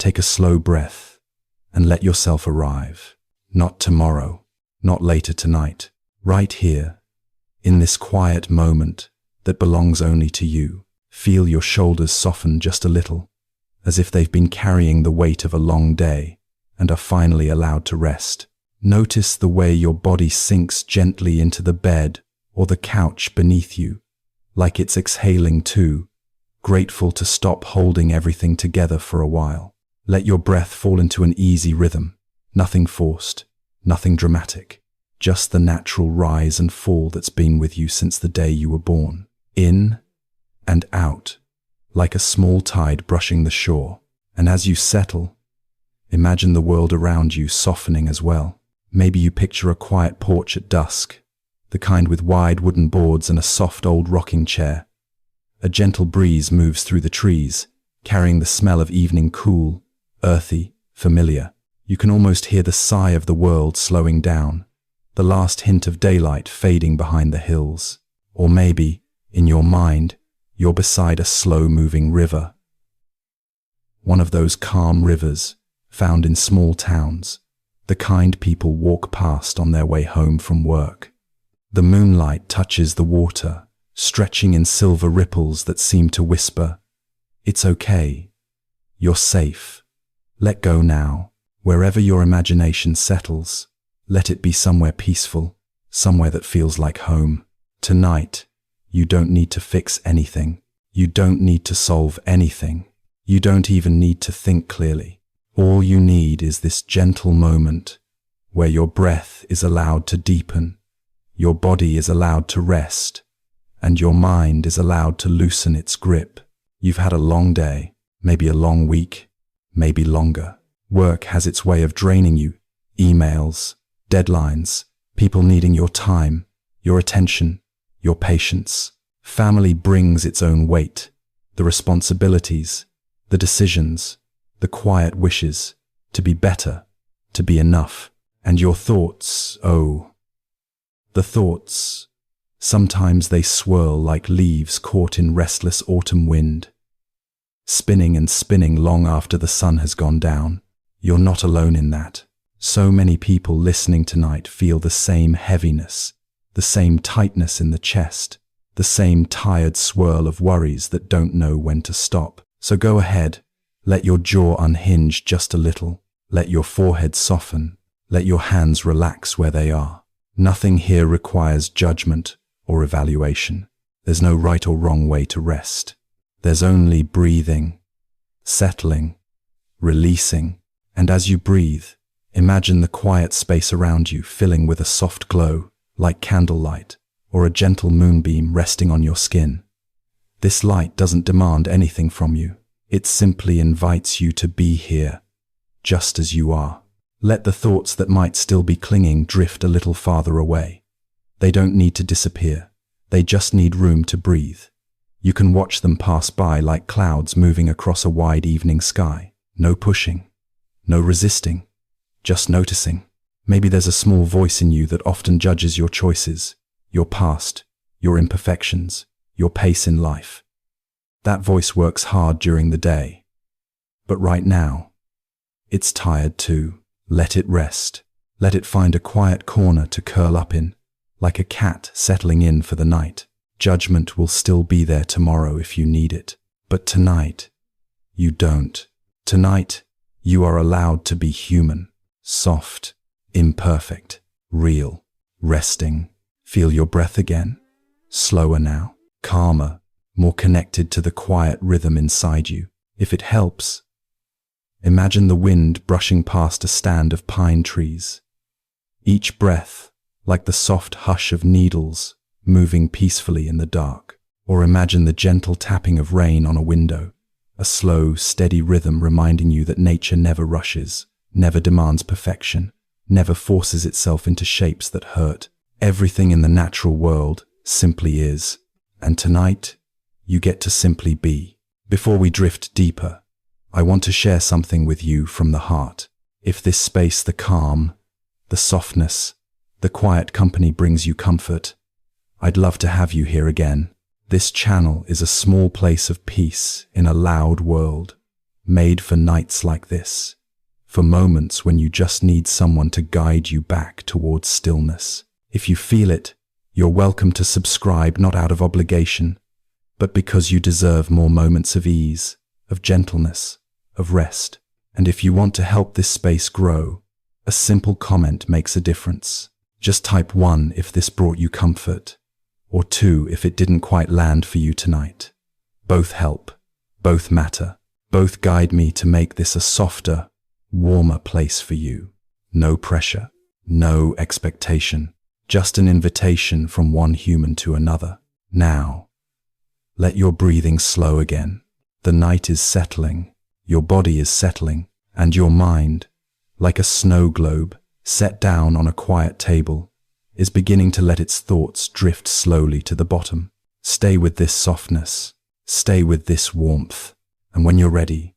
Take a slow breath and let yourself arrive. Not tomorrow, not later tonight, right here, in this quiet moment that belongs only to you. Feel your shoulders soften just a little, as if they've been carrying the weight of a long day and are finally allowed to rest. Notice the way your body sinks gently into the bed or the couch beneath you, like it's exhaling too, grateful to stop holding everything together for a while. Let your breath fall into an easy rhythm, nothing forced, nothing dramatic, just the natural rise and fall that's been with you since the day you were born. In and out, like a small tide brushing the shore. And as you settle, imagine the world around you softening as well. Maybe you picture a quiet porch at dusk, the kind with wide wooden boards and a soft old rocking chair. A gentle breeze moves through the trees, carrying the smell of evening, cool, earthy, familiar. You can almost hear the sigh of the world slowing down, the last hint of daylight fading behind the hills. Or maybe, in your mind, you're beside a slow-moving river. One of those calm rivers found in small towns, the kind people walk past on their way home from work. The moonlight touches the water, stretching in silver ripples that seem to whisper, "It's okay. You're safe. Let go now." Wherever your imagination settles, let it be somewhere peaceful, somewhere that feels like home. Tonight, you don't need to fix anything. You don't need to solve anything. You don't even need to think clearly. All you need is this gentle moment where your breath is allowed to deepen, your body is allowed to rest, and your mind is allowed to loosen its grip. You've had a long day, maybe a long week, maybe longer. Work has its way of draining you. Emails, deadlines, people needing your time, your attention, your patience. Family brings its own weight, the responsibilities, the decisions, the quiet wishes to be better, to be enough. And your thoughts, oh, the thoughts, sometimes they swirl like leaves caught in restless autumn wind, spinning and spinning long after the sun has gone down. You're not alone in that. So many people listening tonight feel the same heaviness, the same tightness in the chest, the same tired swirl of worries that don't know when to stop. So go ahead, let your jaw unhinge just a little, let your forehead soften, let your hands relax where they are. Nothing here requires judgment or evaluation. There's no right or wrong way to rest. There's only breathing, settling, releasing. And as you breathe, imagine the quiet space around you filling with a soft glow, like candlelight, or a gentle moonbeam resting on your skin. This light doesn't demand anything from you. It simply invites you to be here, just as you are. Let the thoughts that might still be clinging drift a little farther away. They don't need to disappear. They just need room to breathe. You can watch them pass by like clouds moving across a wide evening sky. No pushing, no resisting, just noticing. Maybe there's a small voice in you that often judges your choices, your past, your imperfections, your pace in life. That voice works hard during the day. But right now, it's tired too. Let it rest. Let it find a quiet corner to curl up in, like a cat settling in for the night. Judgment will still be there tomorrow if you need it. But tonight, you don't. Tonight, you are allowed to be human, soft, imperfect, real, resting. Feel your breath again. Slower now, calmer, more connected to the quiet rhythm inside you. If it helps, imagine the wind brushing past a stand of pine trees. Each breath, like the soft hush of needles, moving peacefully in the dark. Or imagine the gentle tapping of rain on a window, a slow, steady rhythm reminding you that nature never rushes, never demands perfection, never forces itself into shapes that hurt. Everything in the natural world simply is. And tonight, you get to simply be. Before we drift deeper, I want to share something with you from the heart. If this space, the calm, the softness, the quiet company brings you comfort, I'd love to have you here again. This channel is a small place of peace in a loud world, made for nights like this, for moments when you just need someone to guide you back towards stillness. If you feel it, you're welcome to subscribe, not out of obligation, but because you deserve more moments of ease, of gentleness, of rest. And if you want to help this space grow, a simple comment makes a difference. Just type 1 if this brought you comfort, or 2 if it didn't quite land for you tonight. Both help, both matter, both guide me to make this a softer, warmer place for you. No pressure, no expectation, just an invitation from one human to another. Now, let your breathing slow again. The night is settling, your body is settling, and your mind, like a snow globe set down on a quiet table, is beginning to let its thoughts drift slowly to the bottom. Stay with this softness, stay with this warmth, and when you're ready,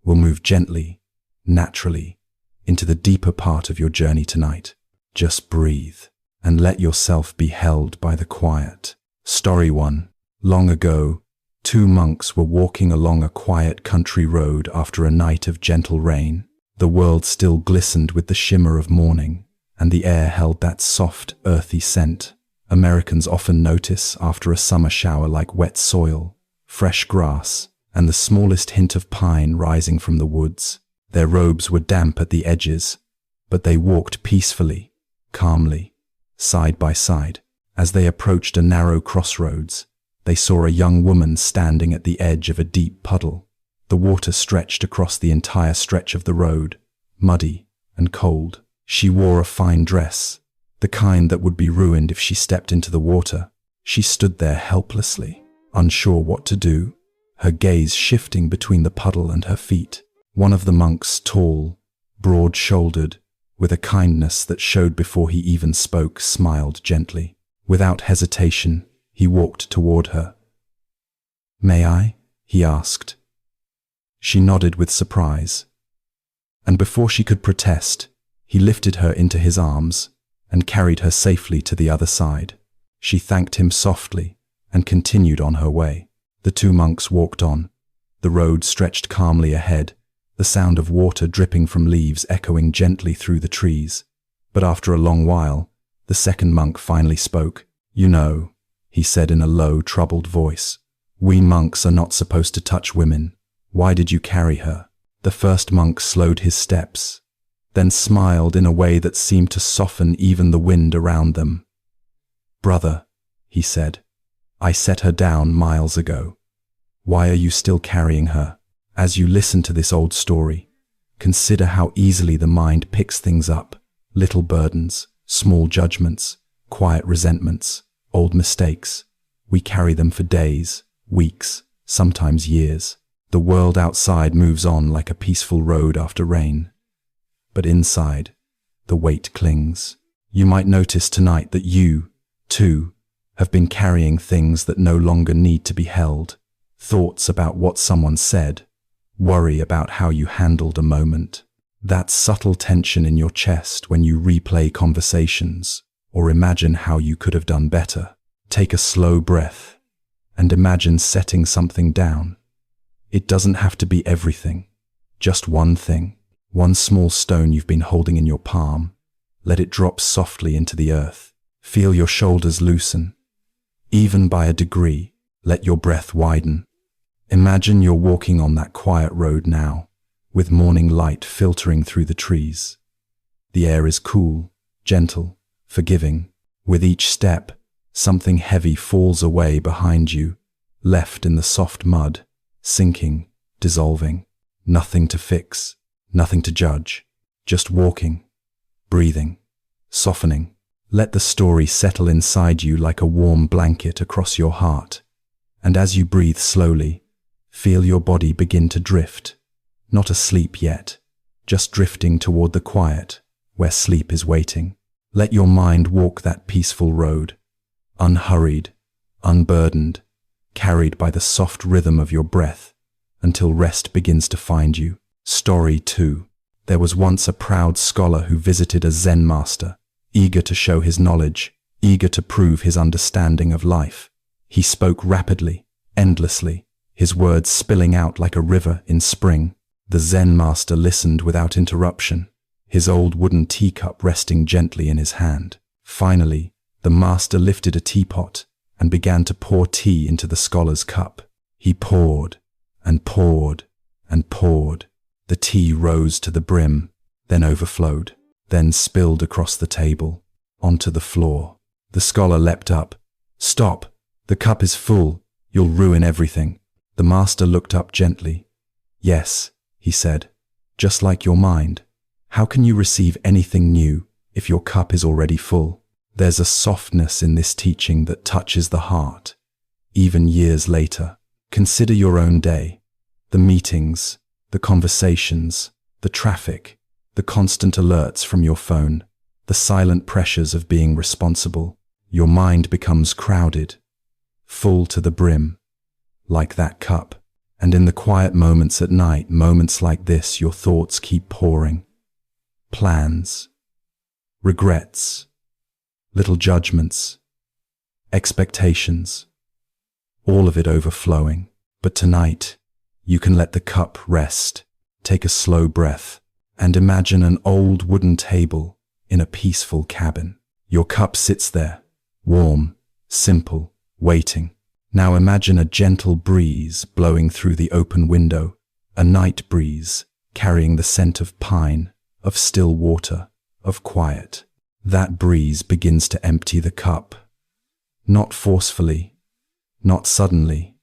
we'll move gently, naturally, into the deeper part of your journey tonight. Just breathe, and let yourself be held by the quiet. Story 1. Long ago, 2 monks were walking along a quiet country road after a night of gentle rain. The world still glistened with the shimmer of morning, and the air held that soft, earthy scent Americans often notice after a summer shower, like wet soil, fresh grass, and the smallest hint of pine rising from the woods. Their robes were damp at the edges, but they walked peacefully, calmly, side by side. As they approached a narrow crossroads, they saw a young woman standing at the edge of a deep puddle. The water stretched across the entire stretch of the road, muddy and cold. She wore a fine dress, the kind that would be ruined if she stepped into the water. She stood there helplessly, unsure what to do, her gaze shifting between the puddle and her feet. One of the monks, tall, broad-shouldered, with a kindness that showed before he even spoke, smiled gently. Without hesitation, he walked toward her. "May I?" he asked. She nodded with surprise, and before she could protest, he lifted her into his arms and carried her safely to the other side. She thanked him softly and continued on her way. The 2 monks walked on. The road stretched calmly ahead, the sound of water dripping from leaves echoing gently through the trees. But after a long while, the second monk finally spoke. "You know," he said in a low, troubled voice, "we monks are not supposed to touch women. Why did you carry her?" The first monk slowed his steps, then smiled in a way that seemed to soften even the wind around them. "Brother," he said, "I set her down miles ago. Why are you still carrying her?" As you listen to this old story, consider how easily the mind picks things up. Little burdens, small judgments, quiet resentments, old mistakes. We carry them for days, weeks, sometimes years. The world outside moves on like a peaceful road after rain. But inside, the weight clings. You might notice tonight that you, too, have been carrying things that no longer need to be held. Thoughts about what someone said, worry about how you handled a moment. That subtle tension in your chest when you replay conversations or imagine how you could have done better. Take a slow breath and imagine setting something down. It doesn't have to be everything, just one thing. One small stone you've been holding in your palm. Let it drop softly into the earth. Feel your shoulders loosen. Even by a degree, let your breath widen. Imagine you're walking on that quiet road now, with morning light filtering through the trees. The air is cool, gentle, forgiving. With each step, something heavy falls away behind you, left in the soft mud, sinking, dissolving. Nothing to fix, nothing to judge, just walking, breathing, softening. Let the story settle inside you like a warm blanket across your heart. And as you breathe slowly, feel your body begin to drift. Not asleep yet, just drifting toward the quiet, where sleep is waiting. Let your mind walk that peaceful road, unhurried, unburdened, carried by the soft rhythm of your breath, until rest begins to find you. Story 2. There was once a proud scholar who visited a Zen master, eager to show his knowledge, eager to prove his understanding of life. He spoke rapidly, endlessly, his words spilling out like a river in spring. The Zen master listened without interruption, his old wooden teacup resting gently in his hand. Finally, the master lifted a teapot and began to pour tea into the scholar's cup. He poured and poured and poured. The tea rose to the brim, then overflowed, then spilled across the table, onto the floor. The scholar leapt up. "Stop! The cup is full. You'll ruin everything." The master looked up gently. "Yes," he said, "just like your mind. How can you receive anything new if your cup is already full?" There's a softness in this teaching that touches the heart, even years later. Consider your own day, the meetings, the conversations, the traffic, the constant alerts from your phone, the silent pressures of being responsible. Your mind becomes crowded, full to the brim, like that cup. And in the quiet moments at night, moments like this, your thoughts keep pouring. Plans, regrets, little judgments, expectations, all of it overflowing. But tonight, you can let the cup rest. Take a slow breath and imagine an old wooden table in a peaceful cabin. Your cup sits there, warm, simple, waiting. Now imagine a gentle breeze blowing through the open window, a night breeze carrying the scent of pine, of still water, of quiet. That breeze begins to empty the cup, not forcefully, not suddenly,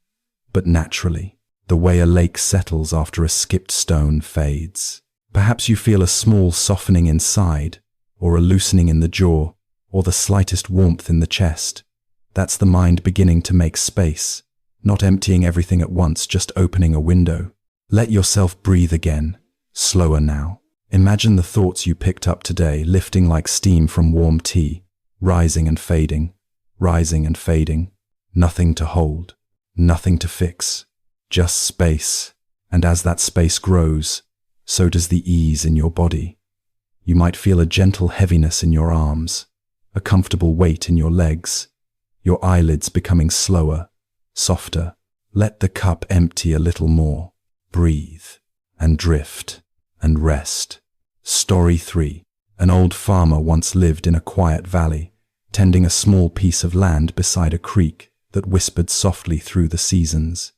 but naturally, the way a lake settles after a skipped stone fades. Perhaps you feel a small softening inside, or a loosening in the jaw, or the slightest warmth in the chest. That's the mind beginning to make space, not emptying everything at once, just opening a window. Let yourself breathe again, slower now. Imagine the thoughts you picked up today lifting like steam from warm tea, rising and fading, rising and fading. Nothing to hold, nothing to fix, just space. And as that space grows, so does the ease in your body. You might feel a gentle heaviness in your arms, a comfortable weight in your legs, your eyelids becoming slower, softer. Let the cup empty a little more. Breathe and drift and rest. Story 3. An old farmer once lived in a quiet valley, tending a small piece of land beside a creek that whispered softly through the seasons.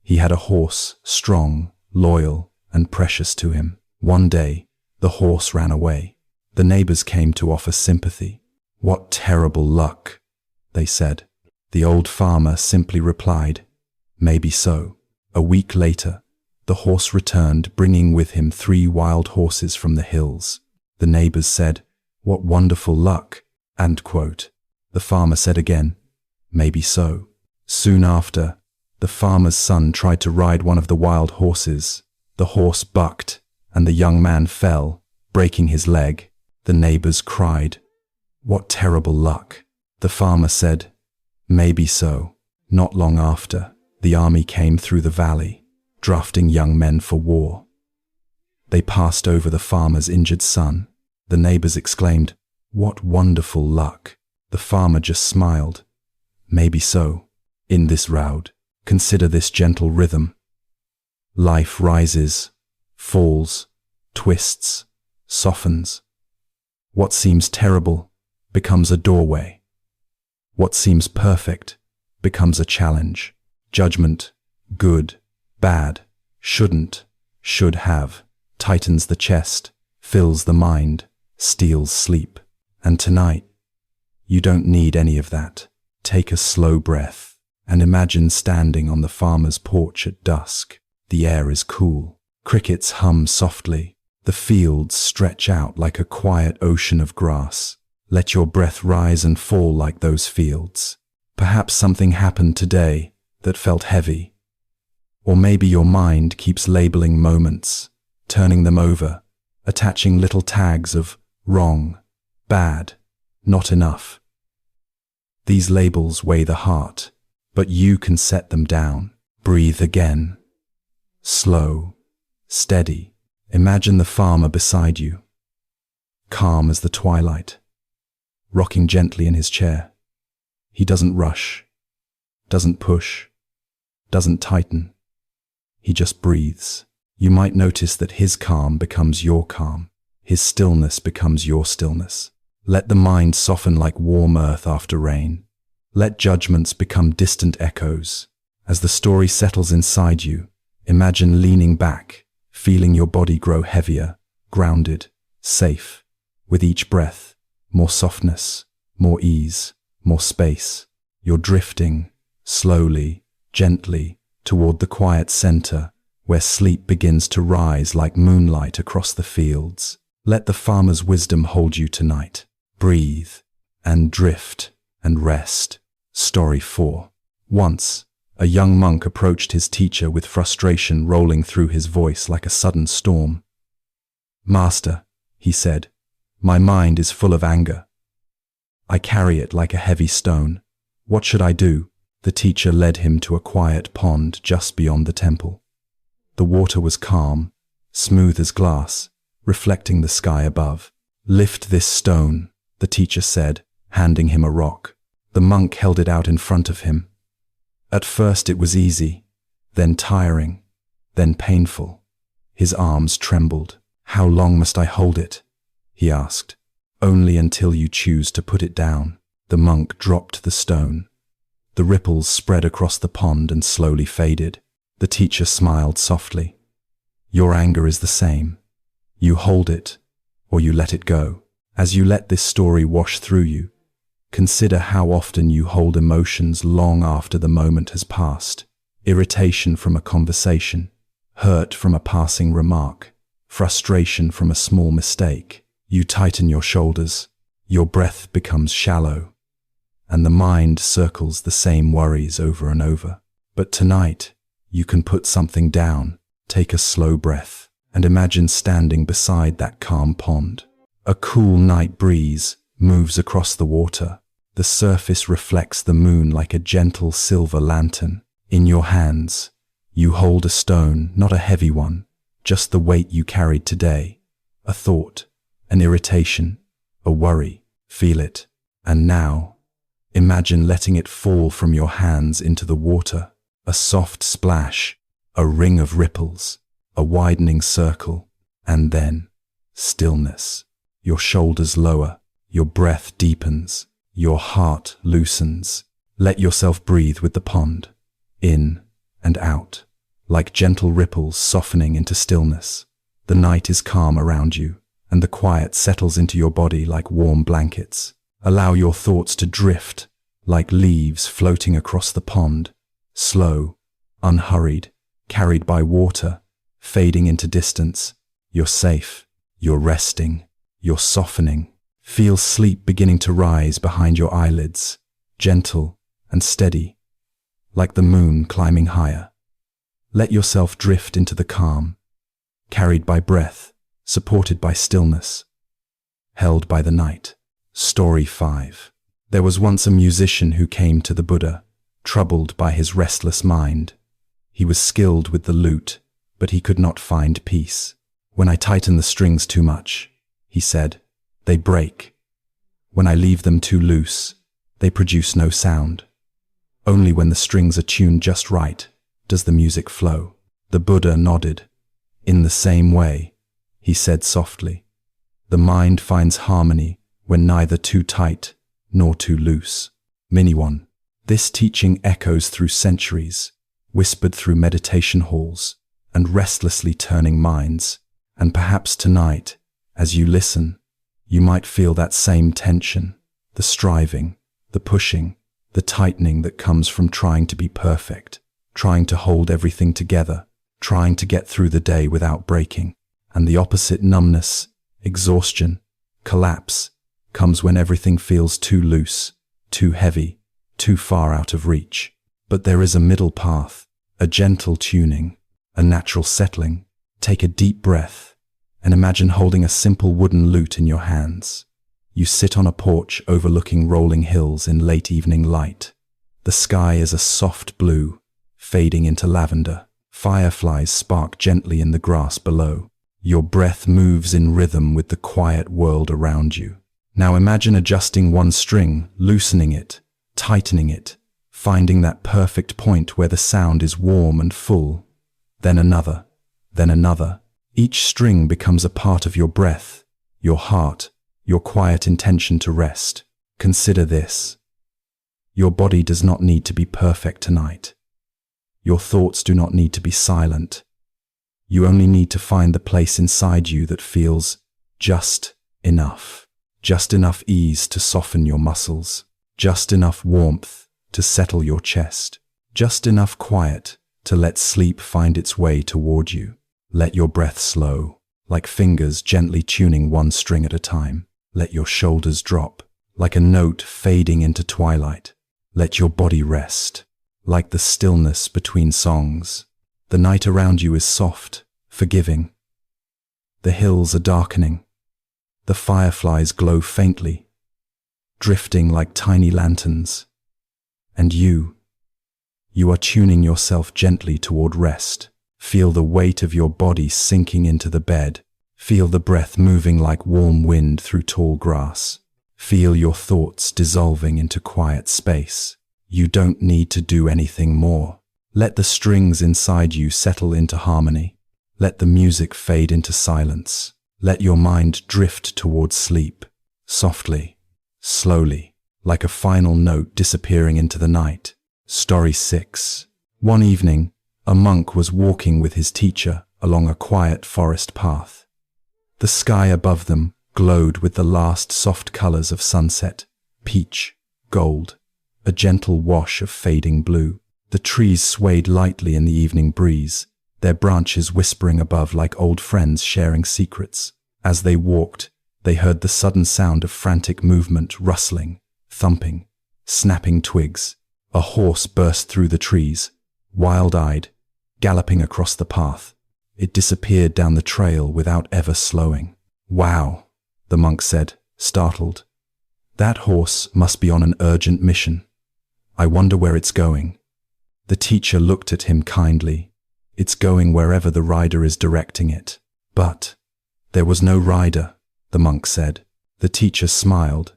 He had a horse, strong, loyal, and precious to him. One day, the horse ran away. The neighbors came to offer sympathy. "What terrible luck," they said. The old farmer simply replied, "Maybe so." A week later, the horse returned, bringing with him 3 wild horses from the hills. The neighbors said, "What wonderful luck." End quote. The farmer said again, "Maybe so." Soon after, the farmer's son tried to ride one of the wild horses. The horse bucked, and the young man fell, breaking his leg. The neighbors cried, "What terrible luck." The farmer said, "Maybe so." Not long after, the army came through the valley, drafting young men for war. They passed over the farmer's injured son. The neighbors exclaimed, "What wonderful luck." The farmer just smiled. "Maybe so." In this route, consider this gentle rhythm. Life rises, falls, twists, softens. What seems terrible becomes a doorway. What seems perfect becomes a challenge. Judgment, good, bad, shouldn't, should have, tightens the chest, fills the mind, steals sleep. And tonight, you don't need any of that. Take a slow breath and imagine standing on the farmer's porch at dusk. The air is cool. Crickets hum softly. The fields stretch out like a quiet ocean of grass. Let your breath rise and fall like those fields. Perhaps something happened today that felt heavy. Or maybe your mind keeps labeling moments, turning them over, attaching little tags of wrong, bad, not enough. These labels weigh the heart, but you can set them down. Breathe again. Slow, steady. Imagine the farmer beside you, calm as the twilight, rocking gently in his chair. He doesn't rush, doesn't push, doesn't tighten. He just breathes. You might notice that his calm becomes your calm. His stillness becomes your stillness. Let the mind soften like warm earth after rain. Let judgments become distant echoes. As the story settles inside you, imagine leaning back, feeling your body grow heavier, grounded, safe. With each breath, more softness, more ease, more space. You're drifting, slowly, gently, toward the quiet center, where sleep begins to rise like moonlight across the fields. Let the farmer's wisdom hold you tonight. Breathe, and drift, and rest. Story 4. Once, a young monk approached his teacher with frustration rolling through his voice like a sudden storm. "Master," he said, "my mind is full of anger. I carry it like a heavy stone. What should I do?" The teacher led him to a quiet pond just beyond the temple. The water was calm, smooth as glass, reflecting the sky above. "Lift this stone," the teacher said, handing him a rock. The monk held it out in front of him. At first it was easy, then tiring, then painful. His arms trembled. "How long must I hold it?" he asked. "Only until you choose to put it down." The monk dropped the stone. The ripples spread across the pond and slowly faded. The teacher smiled softly. "Your anger is the same. You hold it, or you let it go." As you let this story wash through you, consider how often you hold emotions long after the moment has passed. Irritation from a conversation, hurt from a passing remark, frustration from a small mistake. You tighten your shoulders, your breath becomes shallow, and the mind circles the same worries over and over. But tonight, you can put something down, take a slow breath, and imagine standing beside that calm pond. A cool night breeze moves across the water. The surface reflects the moon like a gentle silver lantern. In your hands, you hold a stone, not a heavy one, just the weight you carried today. A thought, an irritation, a worry. Feel it. And now, imagine letting it fall from your hands into the water. A soft splash, a ring of ripples, a widening circle, and then stillness. Your shoulders lower, your breath deepens, your heart loosens. Let yourself breathe with the pond, in and out, like gentle ripples softening into stillness. The night is calm around you, and the quiet settles into your body like warm blankets. Allow your thoughts to drift, like leaves floating across the pond, slow, unhurried, carried by water, fading into distance. You're safe, you're resting, you're softening. Feel sleep beginning to rise behind your eyelids, gentle and steady, like the moon climbing higher. Let yourself drift into the calm, carried by breath, supported by stillness, held by the night. Story 5. There was once a musician who came to the Buddha, troubled by his restless mind. He was skilled with the lute, but he could not find peace. "When I tighten the strings too much," he said, "they break. When I leave them too loose, they produce no sound. Only when the strings are tuned just right does the music flow." The Buddha nodded. "In the same way," he said softly, "the mind finds harmony when neither too tight nor too loose." Mini one. This teaching echoes through centuries, whispered through meditation halls and restlessly turning minds. And perhaps tonight, as you listen, you might feel that same tension, the striving, the pushing, the tightening that comes from trying to be perfect, trying to hold everything together, trying to get through the day without breaking. And the opposite, numbness, exhaustion, collapse, comes when everything feels too loose, too heavy, too far out of reach. But there is a middle path, a gentle tuning, a natural settling. Take a deep breath and imagine holding a simple wooden lute in your hands. You sit on a porch overlooking rolling hills in late evening light. The sky is a soft blue, fading into lavender. Fireflies spark gently in the grass below. Your breath moves in rhythm with the quiet world around you. Now imagine adjusting one string, loosening it, tightening it, finding that perfect point where the sound is warm and full. Then another, then another. Each string becomes a part of your breath, your heart, your quiet intention to rest. Consider this. Your body does not need to be perfect tonight. Your thoughts do not need to be silent. You only need to find the place inside you that feels just enough. Just enough ease to soften your muscles. Just enough warmth to settle your chest. Just enough quiet to let sleep find its way toward you. Let your breath slow, like fingers gently tuning one string at a time. Let your shoulders drop, like a note fading into twilight. Let your body rest, like the stillness between songs. The night around you is soft, forgiving. The hills are darkening. The fireflies glow faintly, drifting like tiny lanterns. And you are tuning yourself gently toward rest. Feel the weight of your body sinking into the bed. Feel the breath moving like warm wind through tall grass. Feel your thoughts dissolving into quiet space. You don't need to do anything more. Let the strings inside you settle into harmony. Let the music fade into silence. Let your mind drift towards sleep, softly, slowly, like a final note disappearing into the night. Story 6. One evening, a monk was walking with his teacher along a quiet forest path. The sky above them glowed with the last soft colors of sunset, peach, gold, a gentle wash of fading blue. The trees swayed lightly in the evening breeze, their branches whispering above like old friends sharing secrets. As they walked, they heard the sudden sound of frantic movement, rustling, thumping, snapping twigs. A horse burst through the trees, wild-eyed, galloping across the path. It disappeared down the trail without ever slowing. "Wow," the monk said, startled. "That horse must be on an urgent mission. I wonder where it's going." The teacher looked at him kindly. "It's going wherever the rider is directing it." "But there was no rider," the monk said. The teacher smiled.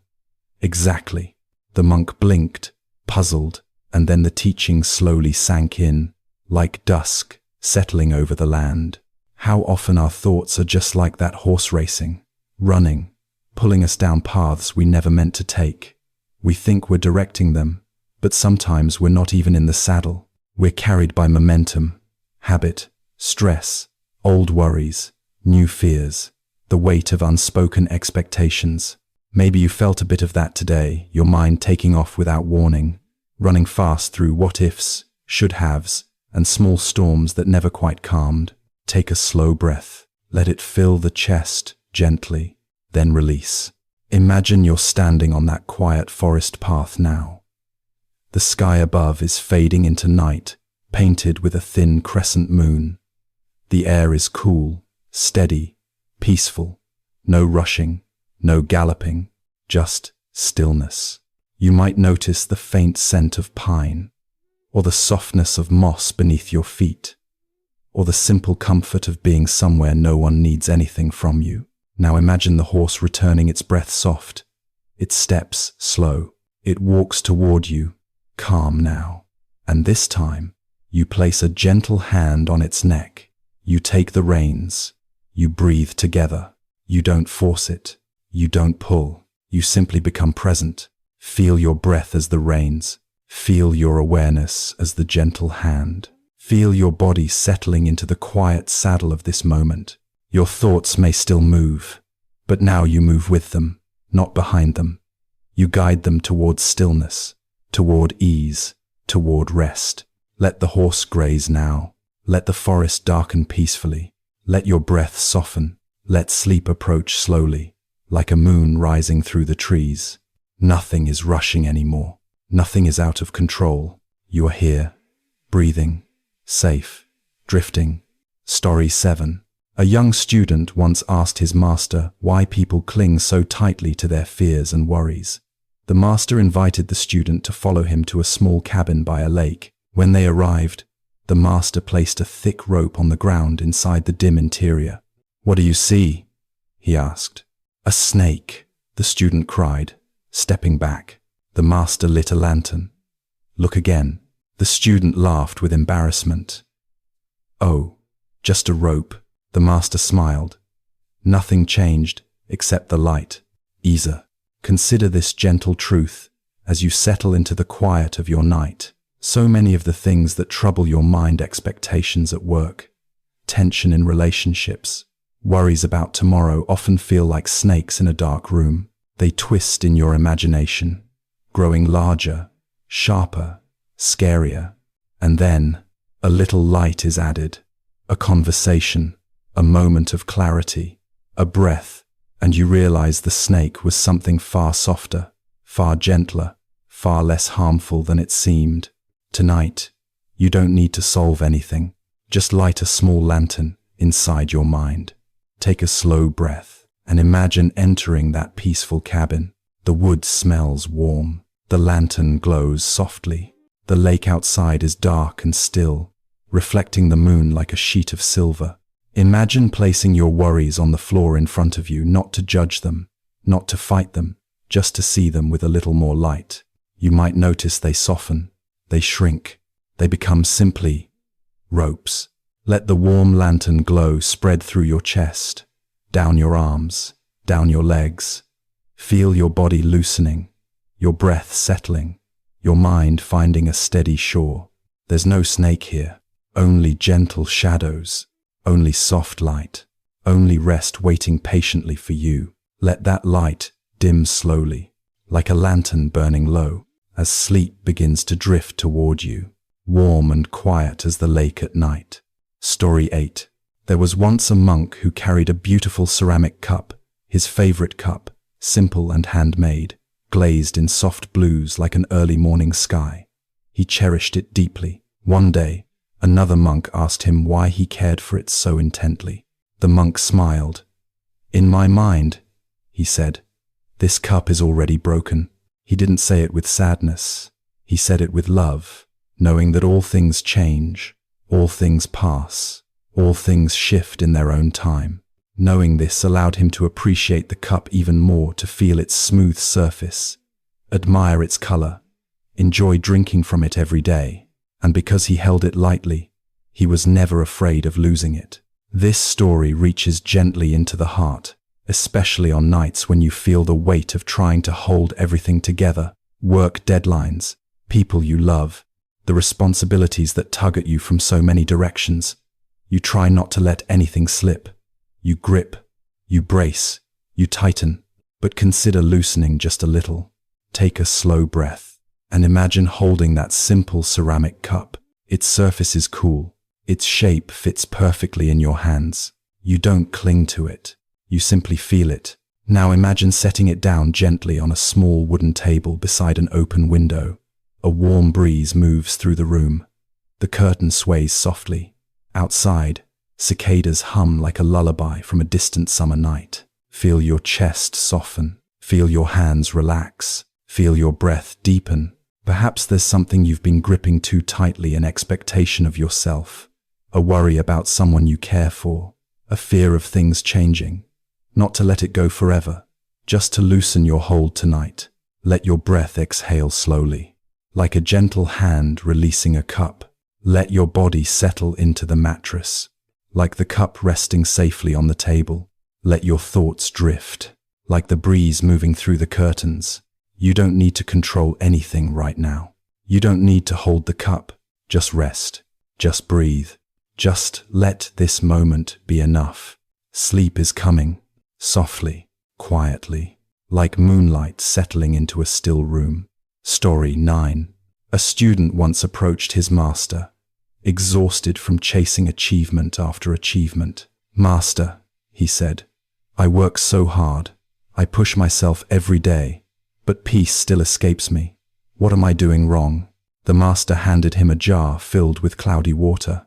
"Exactly." The monk blinked, puzzled, and then the teaching slowly sank in, like dusk settling over the land. How often our thoughts are just like that horse racing, running, pulling us down paths we never meant to take. We think we're directing them, but sometimes we're not even in the saddle. We're carried by momentum, habit, stress, old worries, new fears, the weight of unspoken expectations. Maybe you felt a bit of that today, your mind taking off without warning, running fast through what-ifs, should-haves, and small storms that never quite calmed. Take a slow breath. Let it fill the chest gently, then release. Imagine you're standing on that quiet forest path now. The sky above is fading into night, painted with a thin crescent moon. The air is cool, steady, peaceful. No rushing, no galloping, just stillness. You might notice the faint scent of pine, or the softness of moss beneath your feet, or the simple comfort of being somewhere no one needs anything from you. Now imagine the horse returning, its breath soft, its steps slow. It walks toward you, calm now. And this time, you place a gentle hand on its neck. You take the reins. You breathe together. You don't force it. You don't pull. You simply become present. Feel your breath as the reins. Feel your awareness as the gentle hand. Feel your body settling into the quiet saddle of this moment. Your thoughts may still move, but now you move with them, not behind them. You guide them toward stillness, toward ease, toward rest. Let the horse graze now. Let the forest darken peacefully. Let your breath soften. Let sleep approach slowly, like a moon rising through the trees. Nothing is rushing anymore. Nothing is out of control. You are here, breathing, safe, drifting. Story 7. A young student once asked his master why people cling so tightly to their fears and worries. The master invited the student to follow him to a small cabin by a lake. When they arrived, the master placed a thick rope on the ground inside the dim interior. "What do you see?" he asked. "A snake," the student cried, stepping back. The master lit a lantern. "Look again." The student laughed with embarrassment. "Oh, Just a rope. The master smiled. Nothing changed, except the light. Isa, consider this gentle truth as you settle into the quiet of your night. So many of the things that trouble your mind, expectations at work, tension in relationships, worries about tomorrow, often feel like snakes in a dark room. They twist in your imagination, growing larger, sharper, scarier. And then a little light is added, a conversation, a moment of clarity, a breath, and you realize the snake was something far softer, far gentler, far less harmful than it seemed. Tonight, you don't need to solve anything. Just light a small lantern inside your mind. Take a slow breath and imagine entering that peaceful cabin. The wood smells warm. The lantern glows softly. The lake outside is dark and still, reflecting the moon like a sheet of silver. Imagine placing your worries on the floor in front of you, not to judge them, not to fight them, just to see them with a little more light. You might notice they soften, they shrink, they become simply ropes. Let the warm lantern glow spread through your chest, down your arms, down your legs. Feel your body loosening, your breath settling, your mind finding a steady shore. There's no snake here, only gentle shadows, only soft light, only rest waiting patiently for you. Let that light dim slowly, like a lantern burning low, as sleep begins to drift toward you, warm and quiet as the lake at night. Story 8. There was once a monk who carried a beautiful ceramic cup, his favorite cup, simple and handmade, glazed in soft blues like an early morning sky. He cherished it deeply. One day, another monk asked him why he cared for it so intently. The monk smiled. "In my mind," he said, "this cup is already broken." He didn't say it with sadness. He said it with love, knowing that all things change, all things pass, all things shift in their own time. Knowing this allowed him to appreciate the cup even more, to feel its smooth surface, admire its color, enjoy drinking from it every day. And because he held it lightly, he was never afraid of losing it. This story reaches gently into the heart, especially on nights when you feel the weight of trying to hold everything together. Work deadlines, people you love, the responsibilities that tug at you from so many directions. You try not to let anything slip. You grip, you brace, you tighten, but consider loosening just a little. Take a slow breath and imagine holding that simple ceramic cup. Its surface is cool. Its shape fits perfectly in your hands. You don't cling to it. You simply feel it. Now imagine setting it down gently on a small wooden table beside an open window. A warm breeze moves through the room. The curtain sways softly. Outside, cicadas hum like a lullaby from a distant summer night. Feel your chest soften. Feel your hands relax. Feel your breath deepen. Perhaps there's something you've been gripping too tightly, an expectation of yourself, a worry about someone you care for, a fear of things changing. Not to let it go forever, just to loosen your hold tonight. Let your breath exhale slowly, like a gentle hand releasing a cup. Let your body settle into the mattress, like the cup resting safely on the table. Let your thoughts drift, like the breeze moving through the curtains. You don't need to control anything right now. You don't need to hold the cup. Just rest. Just breathe. Just let this moment be enough. Sleep is coming, softly, quietly, like moonlight settling into a still room. Story 9. A student once approached his master, exhausted from chasing achievement after achievement. "Master," he said, "I work so hard. I push myself every day, but peace still escapes me. What am I doing wrong?" The master handed him a jar filled with cloudy water.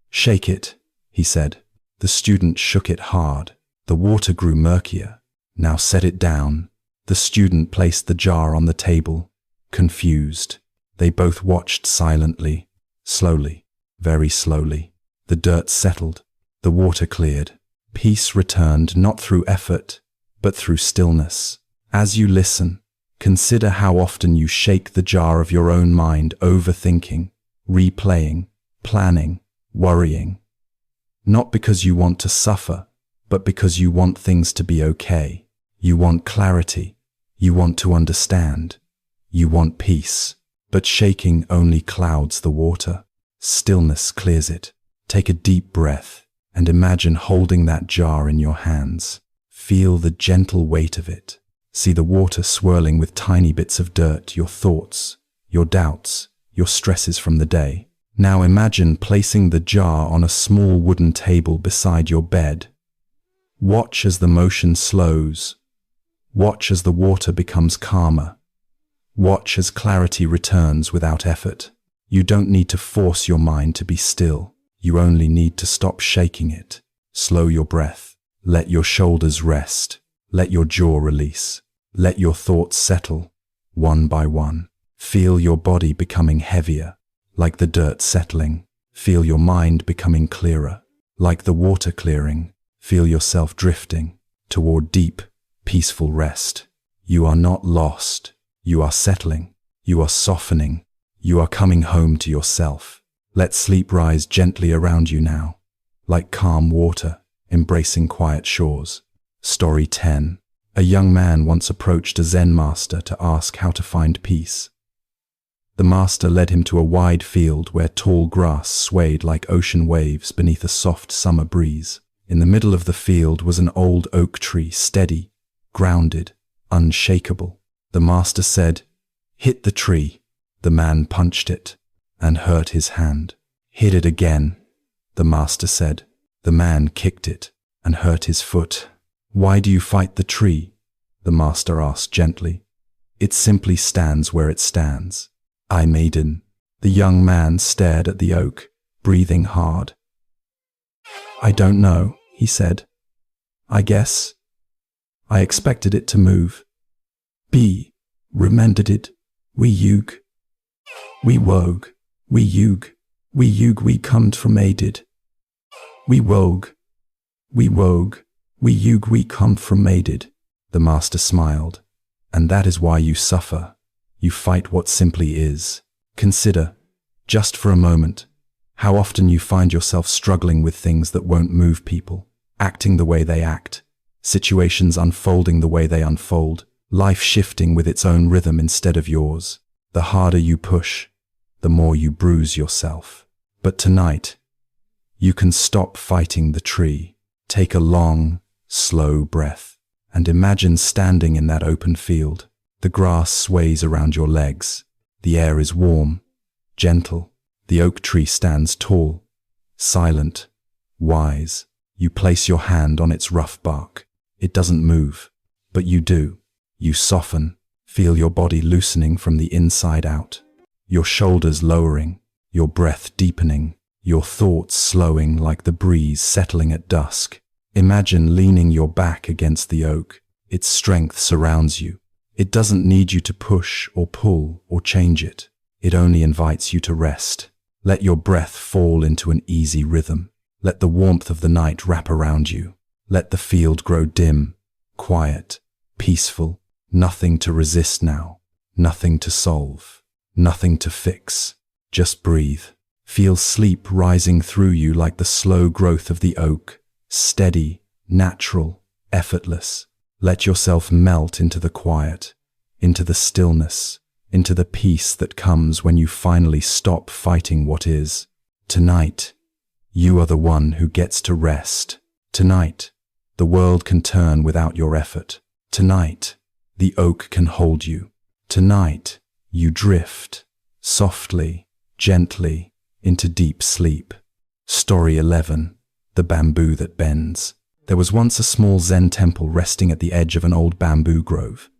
"Shake it," he said. The student shook it hard. The water grew murkier. "Now set it down." The student placed the jar on the table, confused. They both watched silently. Slowly, very slowly, the dirt settled. The water cleared. Peace returned, not through effort, but through stillness. As you listen, consider how often you shake the jar of your own mind, overthinking, replaying, planning, worrying. Not because you want to suffer, but because you want things to be okay. You want clarity. You want to understand. You want peace. But shaking only clouds the water. Stillness clears it. Take a deep breath and imagine holding that jar in your hands. Feel the gentle weight of it. See the water swirling with tiny bits of dirt, your thoughts, your doubts, your stresses from the day. Now imagine placing the jar on a small wooden table beside your bed. Watch as the motion slows. Watch as the water becomes calmer. Watch as clarity returns without effort. You don't need to force your mind to be still. You only need to stop shaking it. Slow your breath. Let your shoulders rest. Let your jaw release. Let your thoughts settle, one by one. Feel your body becoming heavier, like the dirt settling. Feel your mind becoming clearer, like the water clearing. Feel yourself drifting toward deep, peaceful rest. You are not lost. You are settling. You are softening. You are coming home to yourself. Let sleep rise gently around you now, like calm water embracing quiet shores. Story 10. A young man once approached a Zen master to ask how to find peace. The master led him to a wide field where tall grass swayed like ocean waves beneath a soft summer breeze. In the middle of the field was an old oak tree, steady, grounded, unshakable. The master said, "Hit the tree." The man punched it and hurt his hand. "Hit it again," the master said. The man kicked it and hurt his foot. "Why do you fight the tree?" the master asked gently. "It simply stands where it stands." "I maiden." The young man stared at the oak, breathing hard. "I don't know," he said. "I guess I expected it to move. Be remembered it. We yug. We wogue. We yug. We yug. We come from aided. We wogue. We wogue. We yug. We come from aided. The master smiled. "And that is why you suffer. You fight what simply is." Consider, just for a moment, how often you find yourself struggling with things that won't move people, acting the way they act, situations unfolding the way they unfold, life shifting with its own rhythm instead of yours. The harder you push, the more you bruise yourself. But tonight, you can stop fighting the tree. Take a long, slow breath and imagine standing in that open field. The grass sways around your legs. The air is warm, gentle. The oak tree stands tall, silent, wise. You place your hand on its rough bark. It doesn't move, but you do. You soften, feel your body loosening from the inside out, your shoulders lowering, your breath deepening, your thoughts slowing like the breeze settling at dusk. Imagine leaning your back against the oak. Its strength surrounds you. It doesn't need you to push or pull or change it. It only invites you to rest. Let your breath fall into an easy rhythm. Let the warmth of the night wrap around you. Let the field grow dim, quiet, peaceful. Nothing to resist now. Nothing to solve. Nothing to fix. Just breathe. Feel sleep rising through you like the slow growth of the oak. Steady, natural, effortless. Let yourself melt into the quiet, into the stillness, into the peace that comes when you finally stop fighting what is. Tonight, you are the one who gets to rest. Tonight, the world can turn without your effort. Tonight, the oak can hold you. Tonight, you drift, softly, gently, into deep sleep. Story 11. The bamboo that bends. There was once a small Zen temple resting at the edge of an old bamboo grove,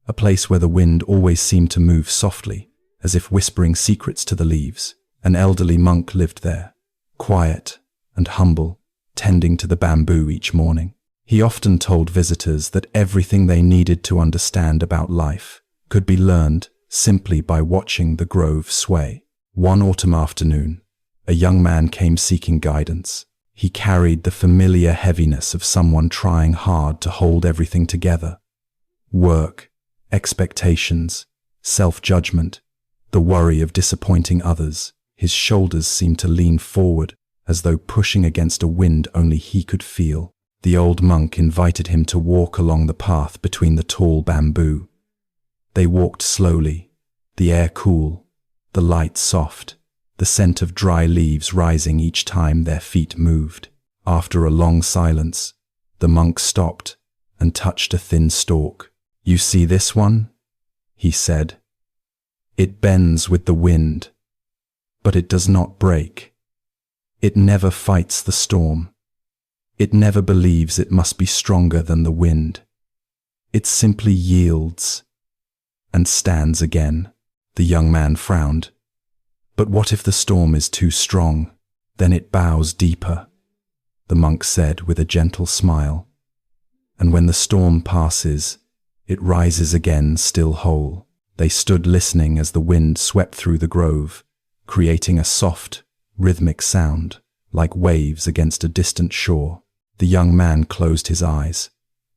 a place where the wind always seemed to move softly, as if whispering secrets to the leaves. An elderly monk lived there, quiet and humble, tending to the bamboo each morning. He often told visitors that everything they needed to understand about life could be learned simply by watching the grove sway. One autumn afternoon, a young man came seeking guidance. He carried the familiar heaviness of someone trying hard to hold everything together. Work, expectations, self-judgment, the worry of disappointing others. His shoulders seemed to lean forward as though pushing against a wind only he could feel. The old monk invited him to walk along the path between the tall bamboo. They walked slowly, the air cool, the light soft, the scent of dry leaves rising each time their feet moved. After a long silence, the monk stopped and touched a thin stalk. "You see this one?" he said. "It bends with the wind, but it does not break. It never fights the storm. It never believes it must be stronger than the wind. It simply yields and stands again." The young man frowned. "But what if the storm is too strong? Then it bows deeper," the monk said with a gentle smile. "And when the storm passes, it rises again still whole." They stood listening as the wind swept through the grove, creating a soft, rhythmic sound, like waves against a distant shore. The young man closed his eyes.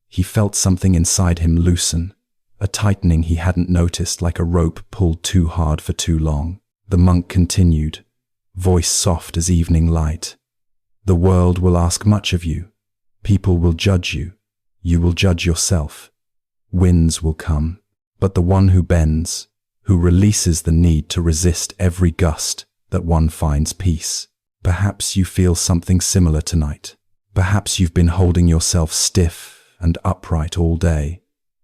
He felt something inside him loosen, a tightening he hadn't noticed, like a rope pulled too hard for too long. The monk continued, voice soft as evening light. "The world will ask much of you. People will judge you. You will judge yourself. Winds will come. But the one who bends, who releases the need to resist every gust, that one finds peace." Perhaps you feel something similar tonight. Perhaps you've been holding yourself stiff and upright all day,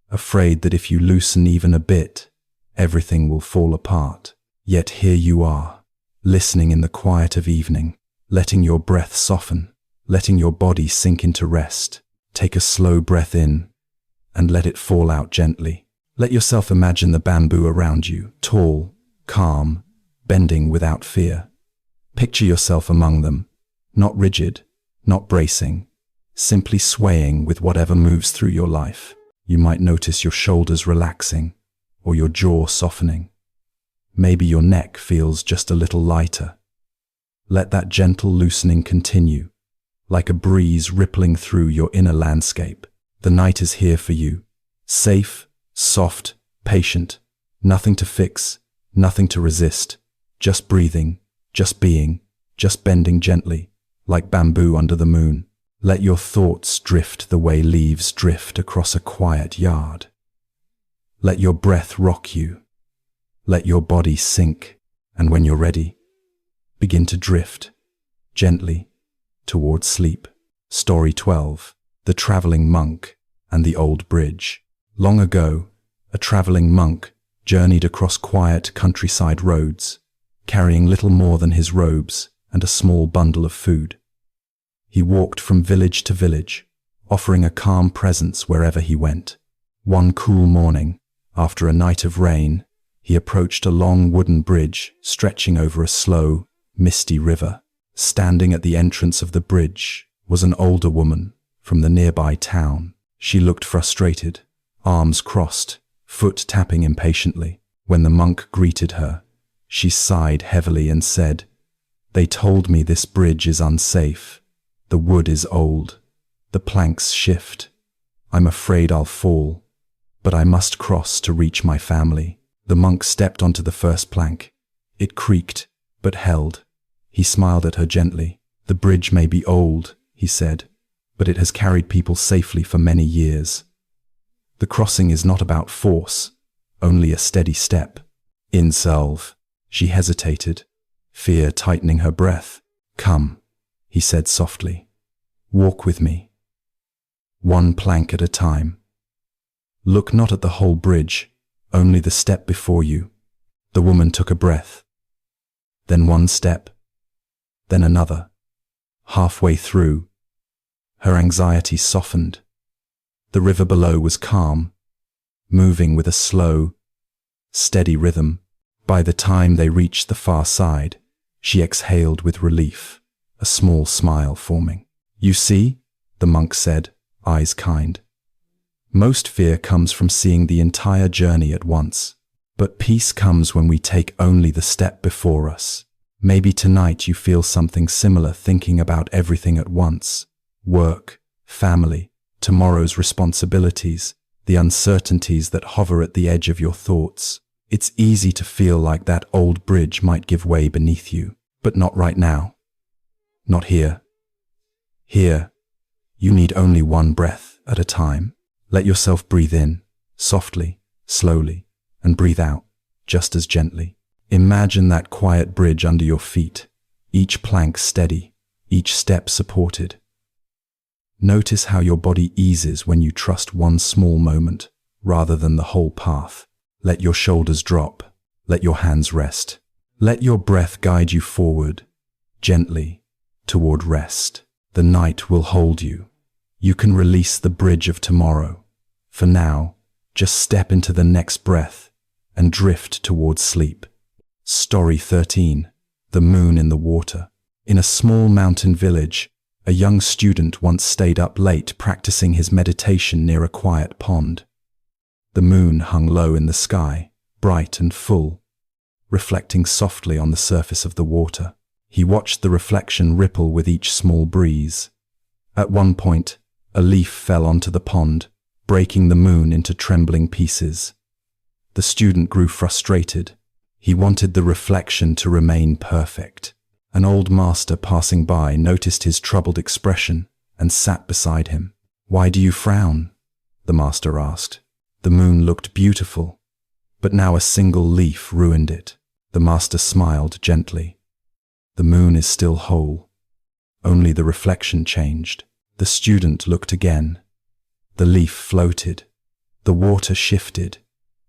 afraid that if you loosen even a bit, everything will fall apart. Yet here you are, listening in the quiet of evening, letting your breath soften, letting your body sink into rest. Take a slow breath in and let it fall out gently. Let yourself imagine the bamboo around you, tall, calm, bending without fear. Picture yourself among them, not rigid, not bracing, simply swaying with whatever moves through your life. You might notice your shoulders relaxing or your jaw softening. Maybe your neck feels just a little lighter. Let that gentle loosening continue, like a breeze rippling through your inner landscape. The night is here for you, safe, soft, patient, nothing to fix, nothing to resist, just breathing, just being, just bending gently, like bamboo under the moon. Let your thoughts drift the way leaves drift across a quiet yard. Let your breath rock you. Let your body sink, and when you're ready, begin to drift, gently, towards sleep. Story 12. The Traveling Monk and the Old Bridge. Long ago, a traveling monk journeyed across quiet countryside roads, carrying little more than his robes and a small bundle of food. He walked from village to village, offering a calm presence wherever he went. One cool morning, after a night of rain, he approached a long wooden bridge stretching over a slow, misty river. Standing at the entrance of the bridge was an older woman from the nearby town. She looked frustrated, arms crossed, foot tapping impatiently. When the monk greeted her, she sighed heavily and said, "They told me this bridge is unsafe. The wood is old. The planks shift. I'm afraid I'll fall, but I must cross to reach my family." The monk stepped onto the first plank. It creaked, but held. He smiled at her gently. "The bridge may be old," he said, "but it has carried people safely for many years. The crossing is not about force, only a steady step." "Insolve." She hesitated, fear tightening her breath. "Come," he said softly. "Walk with me. One plank at a time. Look not at the whole bridge, only the step before you." The woman took a breath. Then one step, then another. Halfway through, her anxiety softened. The river below was calm, moving with a slow, steady rhythm. By the time they reached the far side, she exhaled with relief, a small smile forming. "You see," the monk said, eyes kind. "Most fear comes from seeing the entire journey at once. But peace comes when we take only the step before us. Maybe tonight you feel something similar, thinking about everything at once. Work, family, tomorrow's responsibilities, the uncertainties that hover at the edge of your thoughts. It's easy to feel like that old bridge might give way beneath you, but not right now. Not here. Here, you need only one breath at a time. Let yourself breathe in, softly, slowly, and breathe out, just as gently. Imagine that quiet bridge under your feet, each plank steady, each step supported. Notice how your body eases when you trust one small moment, rather than the whole path. Let your shoulders drop, let your hands rest. Let your breath guide you forward, gently, toward rest. The night will hold you. You can release the bridge of tomorrow. For now, just step into the next breath and drift towards sleep. Story 13. The Moon in the Water. In a small mountain village, a young student once stayed up late practicing his meditation near a quiet pond. The moon hung low in the sky, bright and full, reflecting softly on the surface of the water. He watched the reflection ripple with each small breeze. At one point, a leaf fell onto the pond, breaking the moon into trembling pieces. The student grew frustrated. He wanted the reflection to remain perfect. An old master passing by noticed his troubled expression and sat beside him. "Why do you frown?" the master asked. The moon looked beautiful, but now a single leaf ruined it. The master smiled gently. The moon is still whole. Only the reflection changed. The student looked again. The leaf floated. The water shifted.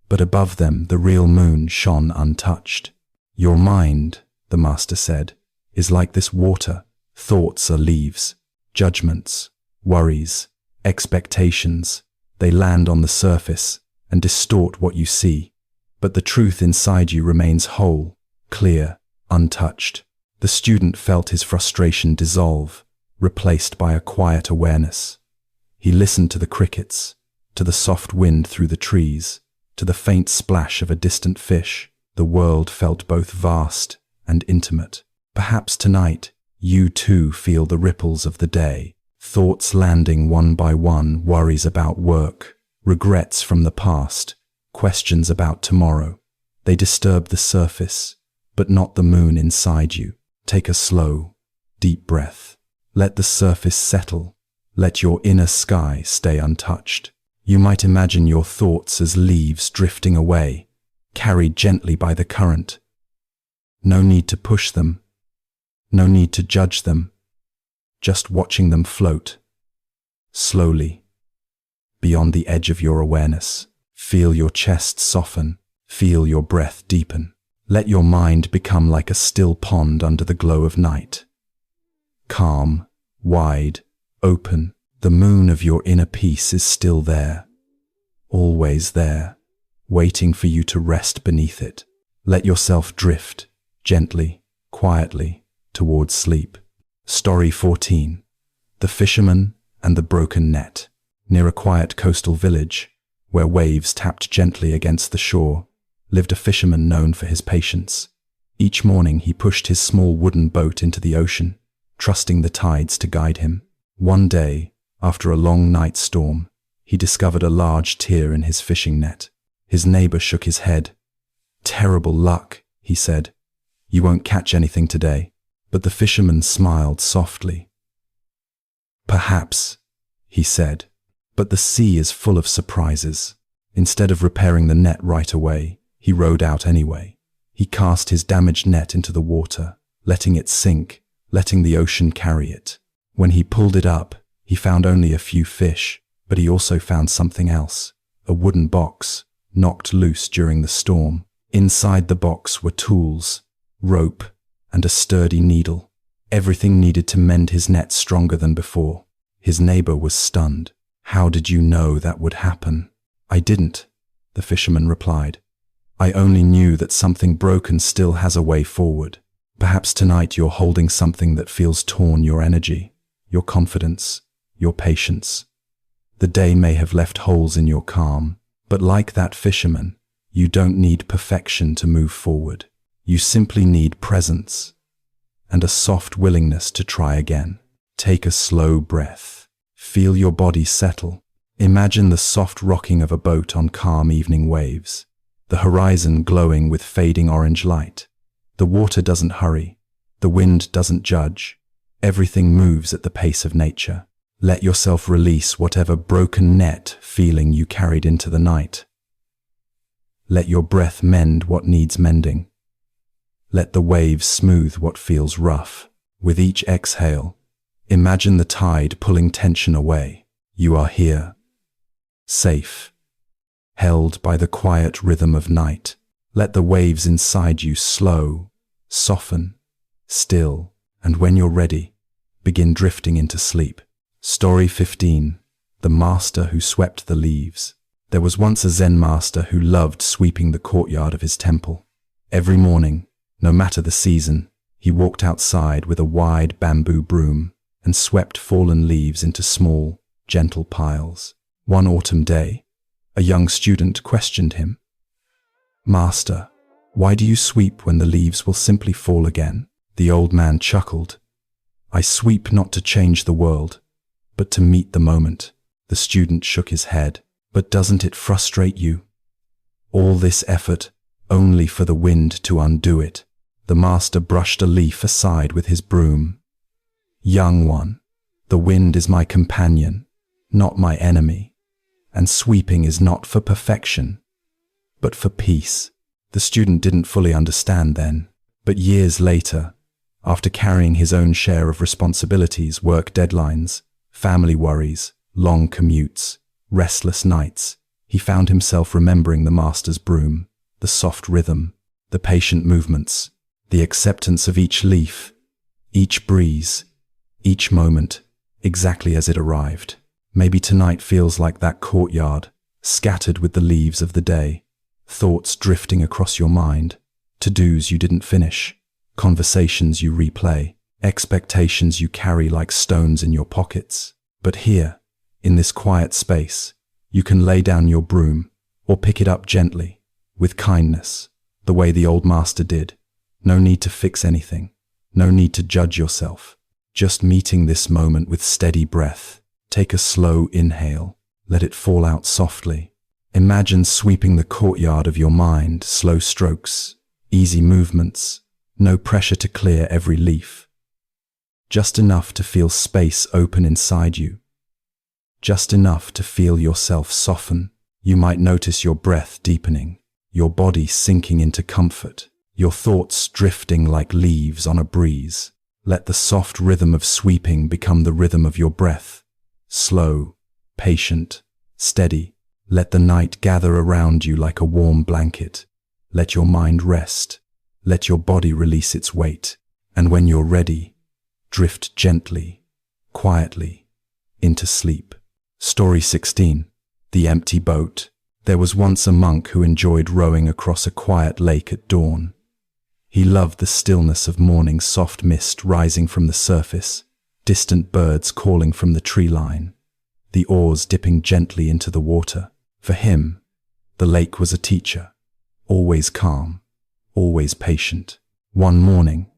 But above them, the real moon shone untouched. "Your mind," the master said, "is like this water. Thoughts are leaves. Judgments, worries, expectations. They land on the surface and distort what you see. But the truth inside you remains whole, clear, untouched." The student felt his frustration dissolve, replaced by a quiet awareness. He listened to the crickets, to the soft wind through the trees, to the faint splash of a distant fish. The world felt both vast and intimate. Perhaps tonight, you too feel the ripples of the day, thoughts landing one by one, worries about work, regrets from the past, questions about tomorrow. They disturb the surface, but not the moon inside you. Take a slow, deep breath. Let the surface settle. Let your inner sky stay untouched. You might imagine your thoughts as leaves drifting away, carried gently by the current. No need to push them. No need to judge them. Just watching them float. Slowly. Beyond the edge of your awareness. Feel your chest soften. Feel your breath deepen. Let your mind become like a still pond under the glow of night. Calm, wide, open. The moon of your inner peace is still there. Always there, waiting for you to rest beneath it. Let yourself drift, gently, quietly, towards sleep. Story 14. The Fisherman and the Broken Net. Near a quiet coastal village, where waves tapped gently against the shore, lived a fisherman known for his patience. Each morning he pushed his small wooden boat into the ocean, trusting the tides to guide him. One day, after a long night storm, he discovered a large tear in his fishing net. His neighbor shook his head. "Terrible luck," he said. "You won't catch anything today." But the fisherman smiled softly. "Perhaps," he said, "but the sea is full of surprises." Instead of repairing the net right away, he rowed out anyway. He cast his damaged net into the water, letting it sink, letting the ocean carry it. When he pulled it up, he found only a few fish, but he also found something else. A wooden box, knocked loose during the storm. Inside the box were tools, rope, and a sturdy needle. Everything needed to mend his net stronger than before. His neighbor was stunned. "How did you know that would happen?" "I didn't," the fisherman replied. "I only knew that something broken still has a way forward. Perhaps tonight you're holding something that feels torn, your energy, your confidence, your patience. The day may have left holes in your calm, but like that fisherman, you don't need perfection to move forward. You simply need presence and a soft willingness to try again." Take a slow breath. Feel your body settle. Imagine the soft rocking of a boat on calm evening waves, the horizon glowing with fading orange light. The water doesn't hurry. The wind doesn't judge. Everything moves at the pace of nature. Let yourself release whatever broken net feeling you carried into the night. Let your breath mend what needs mending. Let the waves smooth what feels rough. With each exhale, imagine the tide pulling tension away. You are here, safe, held by the quiet rhythm of night. Let the waves inside you slow, soften, still, and when you're ready, begin drifting into sleep. Story 15. The Master Who Swept the Leaves. There was once a Zen master who loved sweeping the courtyard of his temple. Every morning, no matter the season, he walked outside with a wide bamboo broom and swept fallen leaves into small, gentle piles. One autumn day, a young student questioned him. "Master, why do you sweep when the leaves will simply fall again?" The old man chuckled. "I sweep not to change the world, but to meet the moment." The student shook his head. "But doesn't it frustrate you? All this effort, only for the wind to undo it." The master brushed a leaf aside with his broom. "Young one, the wind is my companion, not my enemy, and sweeping is not for perfection, but for peace." The student didn't fully understand then, but years later, after carrying his own share of responsibilities, work deadlines, family worries, long commutes, restless nights, he found himself remembering the master's broom, the soft rhythm, the patient movements, the acceptance of each leaf, each breeze, each moment, exactly as it arrived. Maybe tonight feels like that courtyard, scattered with the leaves of the day, thoughts drifting across your mind, to-dos you didn't finish, conversations you replay, expectations you carry like stones in your pockets. But here, in this quiet space, you can lay down your broom or pick it up gently, with kindness, the way the old master did. No need to fix anything, no need to judge yourself. Just meeting this moment with steady breath. Take a slow inhale, let it fall out softly. Imagine sweeping the courtyard of your mind, slow strokes, easy movements, no pressure to clear every leaf. Just enough to feel space open inside you. Just enough to feel yourself soften. You might notice your breath deepening, your body sinking into comfort, your thoughts drifting like leaves on a breeze. Let the soft rhythm of sweeping become the rhythm of your breath. Slow, patient, steady. Let the night gather around you like a warm blanket. Let your mind rest. Let your body release its weight. And when you're ready, drift gently, quietly, into sleep. Story 16. The Empty Boat. There was once a monk who enjoyed rowing across a quiet lake at dawn. He loved the stillness of morning's soft mist rising from the surface, distant birds calling from the tree line, the oars dipping gently into the water. For him, the lake was a teacher, always calm, always patient. One morning,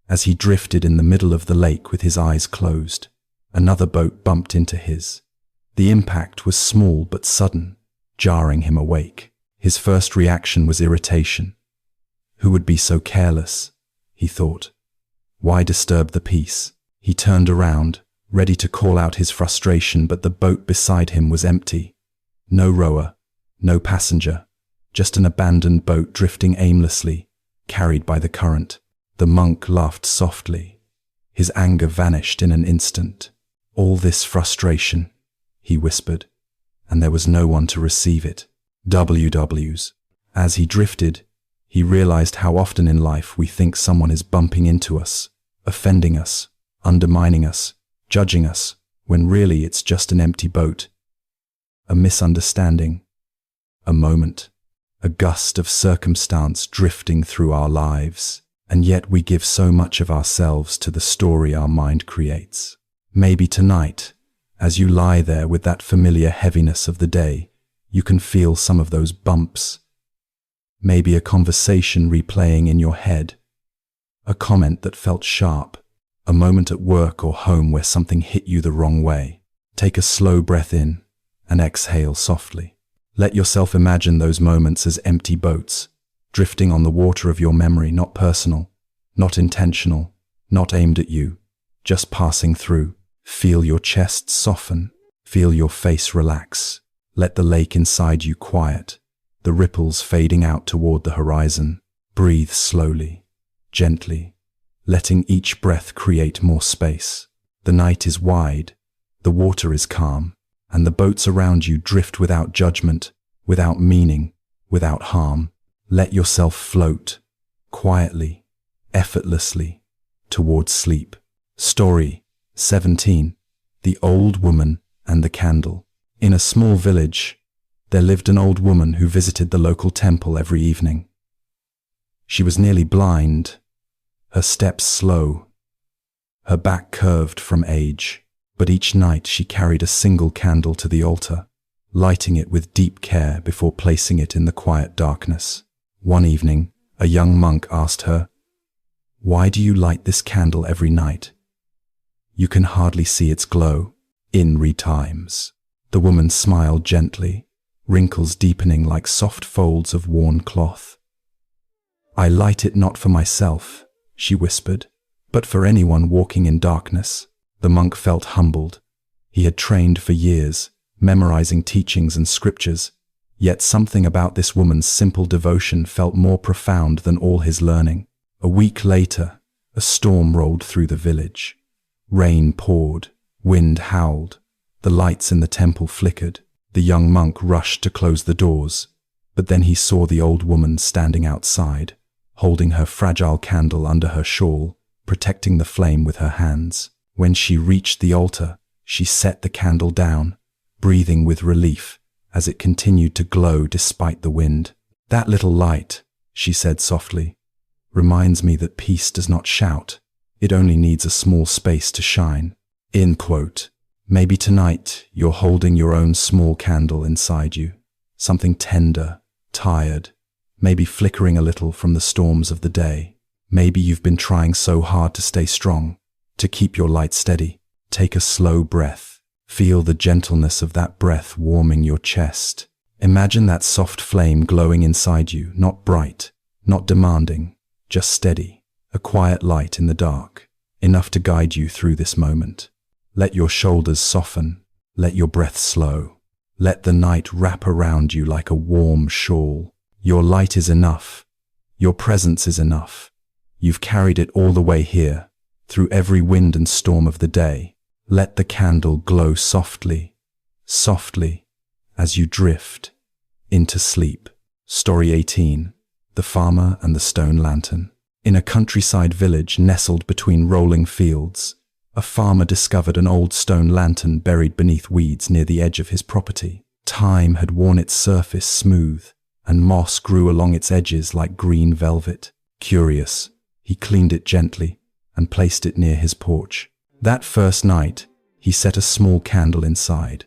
as he drifted in the middle of the lake with his eyes closed, another boat bumped into his. The impact was small but sudden, jarring him awake. His first reaction was irritation. Who would be so careless, he thought. Why disturb the peace? He turned around, ready to call out his frustration, but the boat beside him was empty. No rower, no passenger, just an abandoned boat drifting aimlessly, carried by the current. The monk laughed softly. His anger vanished in an instant. All this frustration, he whispered, and there was no one to receive it. WWs. As he drifted, he realized how often in life we think someone is bumping into us, offending us, undermining us, judging us, when really it's just an empty boat. A misunderstanding, a moment, a gust of circumstance drifting through our lives, and yet we give so much of ourselves to the story our mind creates. Maybe tonight, as you lie there with that familiar heaviness of the day, you can feel some of those bumps. Maybe a conversation replaying in your head, a comment that felt sharp, a moment at work or home where something hit you the wrong way. Take a slow breath in and exhale softly. Let yourself imagine those moments as empty boats, drifting on the water of your memory, not personal, not intentional, not aimed at you, just passing through. Feel your chest soften. Feel your face relax. Let the lake inside you quiet, the ripples fading out toward the horizon. Breathe slowly, gently, letting each breath create more space. The night is wide, the water is calm, and the boats around you drift without judgment, without meaning, without harm. Let yourself float, quietly, effortlessly, towards sleep. Story 17. The Old Woman and the Candle. In a small village, there lived an old woman who visited the local temple every evening. She was nearly blind, her steps slow, her back curved from age, but each night she carried a single candle to the altar, lighting it with deep care before placing it in the quiet darkness. One evening, a young monk asked her, "Why do you light this candle every night? You can hardly see its glow." In retimes. The woman smiled gently, wrinkles deepening like soft folds of worn cloth. "I light it not for myself," she whispered, "but for anyone walking in darkness." The monk felt humbled. He had trained for years, memorizing teachings and scriptures, yet something about this woman's simple devotion felt more profound than all his learning. A week later, a storm rolled through the village. Rain poured, wind howled, the lights in the temple flickered. The young monk rushed to close the doors, but then he saw the old woman standing outside, holding her fragile candle under her shawl, protecting the flame with her hands. When she reached the altar, she set the candle down, breathing with relief as it continued to glow despite the wind. "That little light," she said softly, "reminds me that peace does not shout. It only needs a small space to shine." End quote. Maybe tonight you're holding your own small candle inside you, something tender, tired, maybe flickering a little from the storms of the day. Maybe you've been trying so hard to stay strong, to keep your light steady. Take a slow breath. Feel the gentleness of that breath warming your chest. Imagine that soft flame glowing inside you, not bright, not demanding, just steady, a quiet light in the dark, enough to guide you through this moment. Let your shoulders soften, let your breath slow. Let the night wrap around you like a warm shawl. Your light is enough. Your presence is enough. You've carried it all the way here, through every wind and storm of the day. Let the candle glow softly, softly, as you drift into sleep. Story 18. The Farmer and the Stone Lantern. In a countryside village nestled between rolling fields, a farmer discovered an old stone lantern buried beneath weeds near the edge of his property. Time had worn its surface smooth, and moss grew along its edges like green velvet. Curious, he cleaned it gently and placed it near his porch. That first night, he set a small candle inside.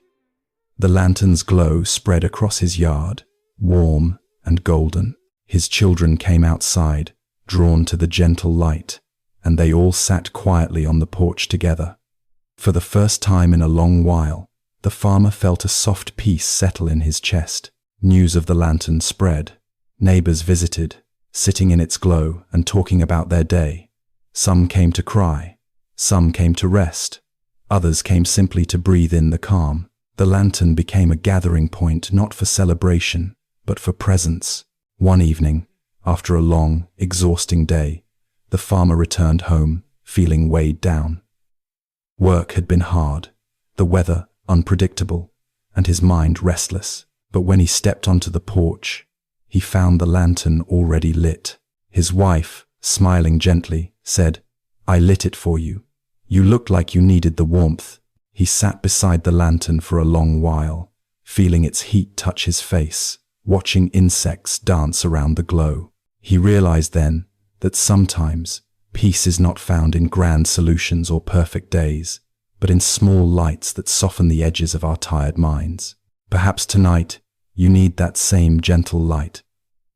The lantern's glow spread across his yard, warm and golden. His children came outside, drawn to the gentle light, and they all sat quietly on the porch together. For the first time in a long while, the farmer felt a soft peace settle in his chest. News of the lantern spread. Neighbors visited, sitting in its glow and talking about their day. Some came to cry, some came to rest, others came simply to breathe in the calm. The lantern became a gathering point not for celebration, but for presence. One evening, after a long, exhausting day, the farmer returned home, feeling weighed down. Work had been hard, the weather unpredictable, and his mind restless. But when he stepped onto the porch, he found the lantern already lit. His wife, smiling gently, said, "I lit it for you. You looked like you needed the warmth." He sat beside the lantern for a long while, feeling its heat touch his face, watching insects dance around the glow. He realized then that sometimes peace is not found in grand solutions or perfect days, but in small lights that soften the edges of our tired minds. Perhaps tonight you need that same gentle light.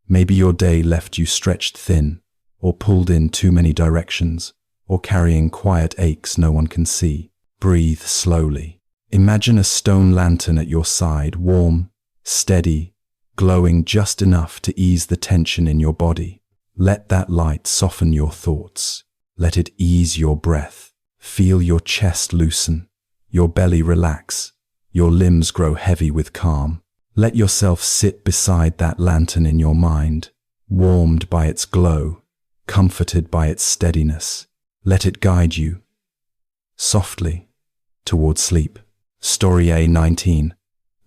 Maybe your day left you stretched thin, or pulled in too many directions, or carrying quiet aches no one can see. Breathe slowly. Imagine a stone lantern at your side, warm, steady, glowing just enough to ease the tension in your body. Let that light soften your thoughts. Let it ease your breath. Feel your chest loosen, your belly relax, your limbs grow heavy with calm. Let yourself sit beside that lantern in your mind, warmed by its glow, comforted by its steadiness. Let it guide you, softly, toward sleep. Story A19.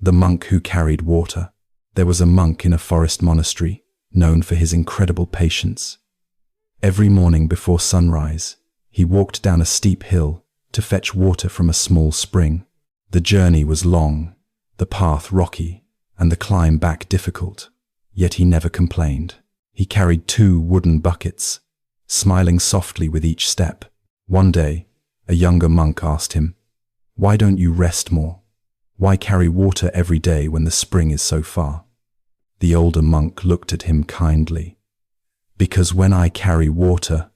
The Monk Who Carried Water. There was a monk in a forest monastery, known for his incredible patience. Every morning before sunrise, he walked down a steep hill to fetch water from a small spring. The journey was long, the path rocky, and the climb back difficult, yet he never complained. He carried 2 wooden buckets, smiling softly with each step. One day, a younger monk asked him, "Why don't you rest more? Why carry water every day when the spring is so far?" The older monk looked at him kindly. "Because when I carry water,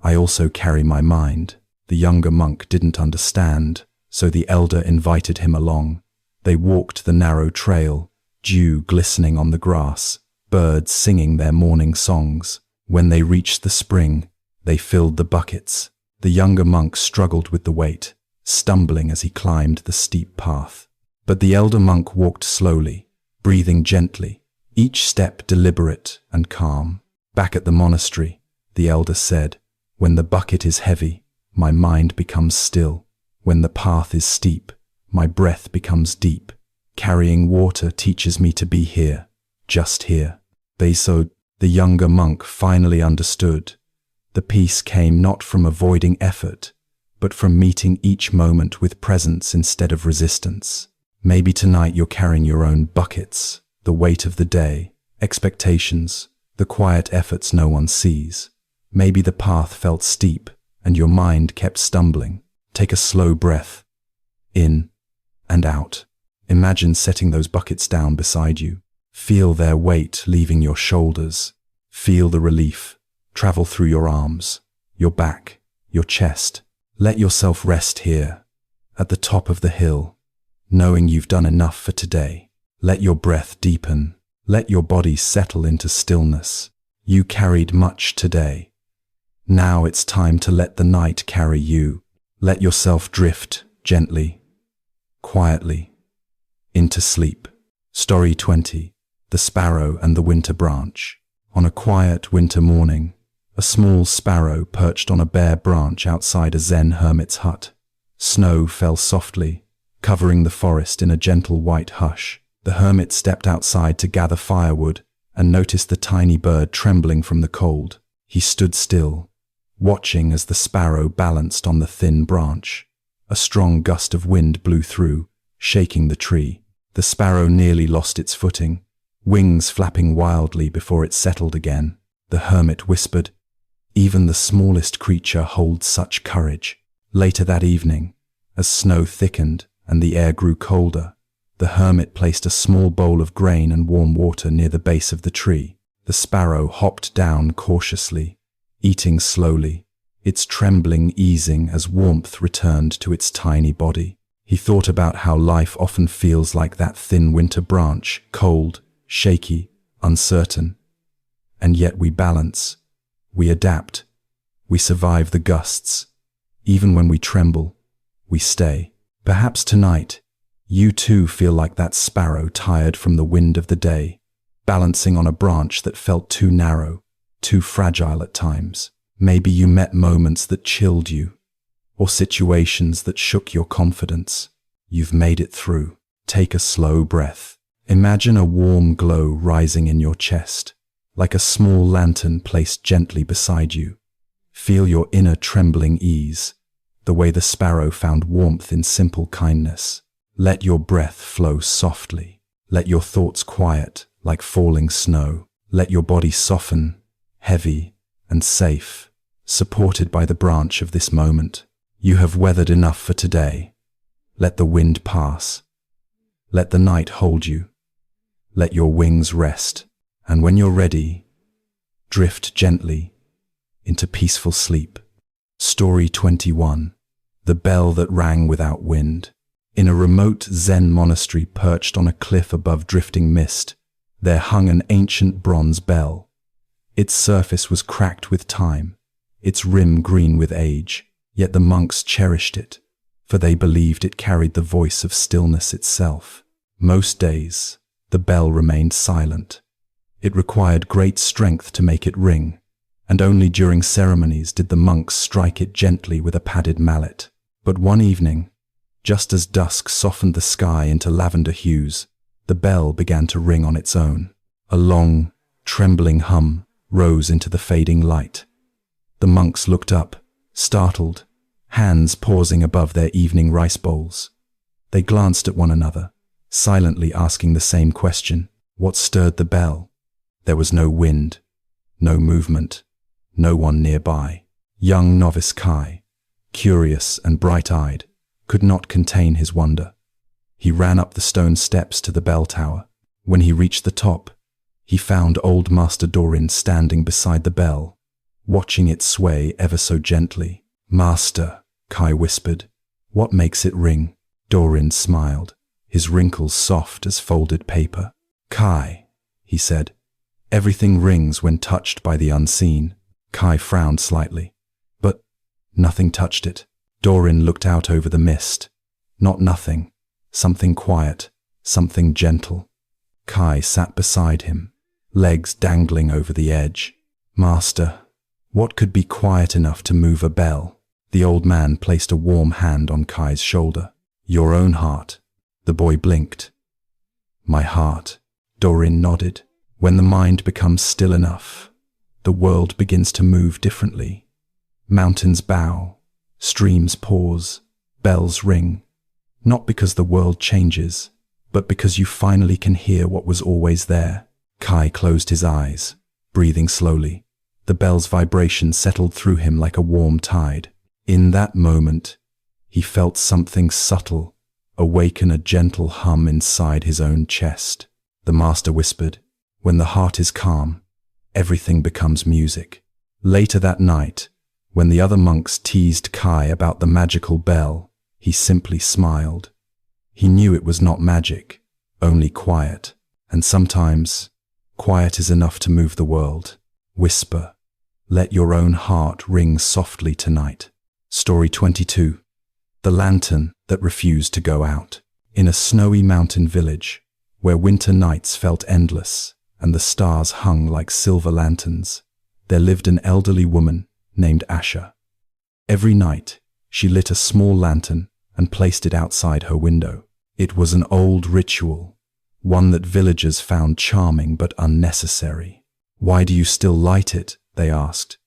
I also carry my mind." The younger monk didn't understand, so the elder invited him along. They walked the narrow trail, dew glistening on the grass, birds singing their morning songs. When they reached the spring, they filled the buckets. The younger monk struggled with the weight, stumbling as he climbed the steep path. But the elder monk walked slowly, breathing gently, each step deliberate and calm. Back at the monastery, the elder said, "When the bucket is heavy, my mind becomes still. When the path is steep, my breath becomes deep. Carrying water teaches me to be here, just here." The younger monk finally understood. The peace came not from avoiding effort, but from meeting each moment with presence instead of resistance. Maybe tonight you're carrying your own buckets, the weight of the day, expectations, the quiet efforts no one sees. Maybe the path felt steep and your mind kept stumbling. Take a slow breath, in and out. Imagine setting those buckets down beside you. Feel their weight leaving your shoulders. Feel the relief travel through your arms, your back, your chest. Let yourself rest here, at the top of the hill, knowing you've done enough for today. Let your breath deepen. Let your body settle into stillness. You carried much today. Now it's time to let the night carry you. Let yourself drift gently, quietly, into sleep. Story 20. The Sparrow and the Winter Branch. On a quiet winter morning, a small sparrow perched on a bare branch outside a Zen hermit's hut. Snow fell softly, covering the forest in a gentle white hush. The hermit stepped outside to gather firewood and noticed the tiny bird trembling from the cold. He stood still, watching as the sparrow balanced on the thin branch. A strong gust of wind blew through, shaking the tree. The sparrow nearly lost its footing, wings flapping wildly before it settled again. The hermit whispered, "Even the smallest creature holds such courage." Later that evening, as snow thickened and the air grew colder, the hermit placed a small bowl of grain and warm water near the base of the tree. The sparrow hopped down cautiously, eating slowly, its trembling easing as warmth returned to its tiny body. He thought about how life often feels like that thin winter branch, cold, shaky, uncertain. And yet we balance, we adapt, we survive the gusts. Even when we tremble, we stay. Perhaps tonight, you too feel like that sparrow tired from the wind of the day, balancing on a branch that felt too narrow, too fragile at times. Maybe you met moments that chilled you, or situations that shook your confidence. You've made it through. Take a slow breath. Imagine a warm glow rising in your chest, like a small lantern placed gently beside you. Feel your inner trembling ease, the way the sparrow found warmth in simple kindness. Let your breath flow softly. Let your thoughts quiet like falling snow. Let your body soften, heavy and safe, supported by the branch of this moment. You have weathered enough for today. Let the wind pass. Let the night hold you. Let your wings rest. And when you're ready, drift gently into peaceful sleep. Story 21. The Bell That Rang Without Wind. In a remote Zen monastery perched on a cliff above drifting mist, there hung an ancient bronze bell. Its surface was cracked with time, its rim green with age. Yet the monks cherished it, for they believed it carried the voice of stillness itself. Most days, the bell remained silent. It required great strength to make it ring, and only during ceremonies did the monks strike it gently with a padded mallet. But one evening, just as dusk softened the sky into lavender hues, the bell began to ring on its own. A long, trembling hum rose into the fading light. The monks looked up, startled, hands pausing above their evening rice bowls. They glanced at one another, silently asking the same question. What stirred the bell? There was no wind, no movement, no one nearby. Young novice Kai, curious and bright-eyed, could not contain his wonder. He ran up the stone steps to the bell tower. When he reached the top, he found old Master Dorin standing beside the bell, watching it sway ever so gently. "Master," Kai whispered, "what makes it ring?" Dorin smiled, his wrinkles soft as folded paper. "Kai," he said, "everything rings when touched by the unseen." Kai frowned slightly. "But nothing touched it." Dorin looked out over the mist. Not nothing, something quiet, something gentle. Kai sat beside him, legs dangling over the edge. "Master, what could be quiet enough to move a bell?" The old man placed a warm hand on Kai's shoulder. "Your own heart." The boy blinked. "My heart." Dorin nodded. "When the mind becomes still enough, the world begins to move differently. Mountains bow, streams pause, bells ring. Not because the world changes, but because you finally can hear what was always there." Kai closed his eyes, breathing slowly. The bell's vibration settled through him like a warm tide. In that moment, he felt something subtle awaken a gentle hum inside his own chest. The master whispered, "When the heart is calm, everything becomes music." Later that night, when the other monks teased Kai about the magical bell, he simply smiled. He knew it was not magic, only quiet. And sometimes, quiet is enough to move the world. Whisper, "Let your own heart ring softly tonight." Story 22. The Lantern That Refused to Go Out. In a snowy mountain village, where winter nights felt endless and the stars hung like silver lanterns, there lived an elderly woman named Asha. Every night, she lit a small lantern and placed it outside her window. It was an old ritual, one that villagers found charming but unnecessary. "Why do you still light it?" they asked.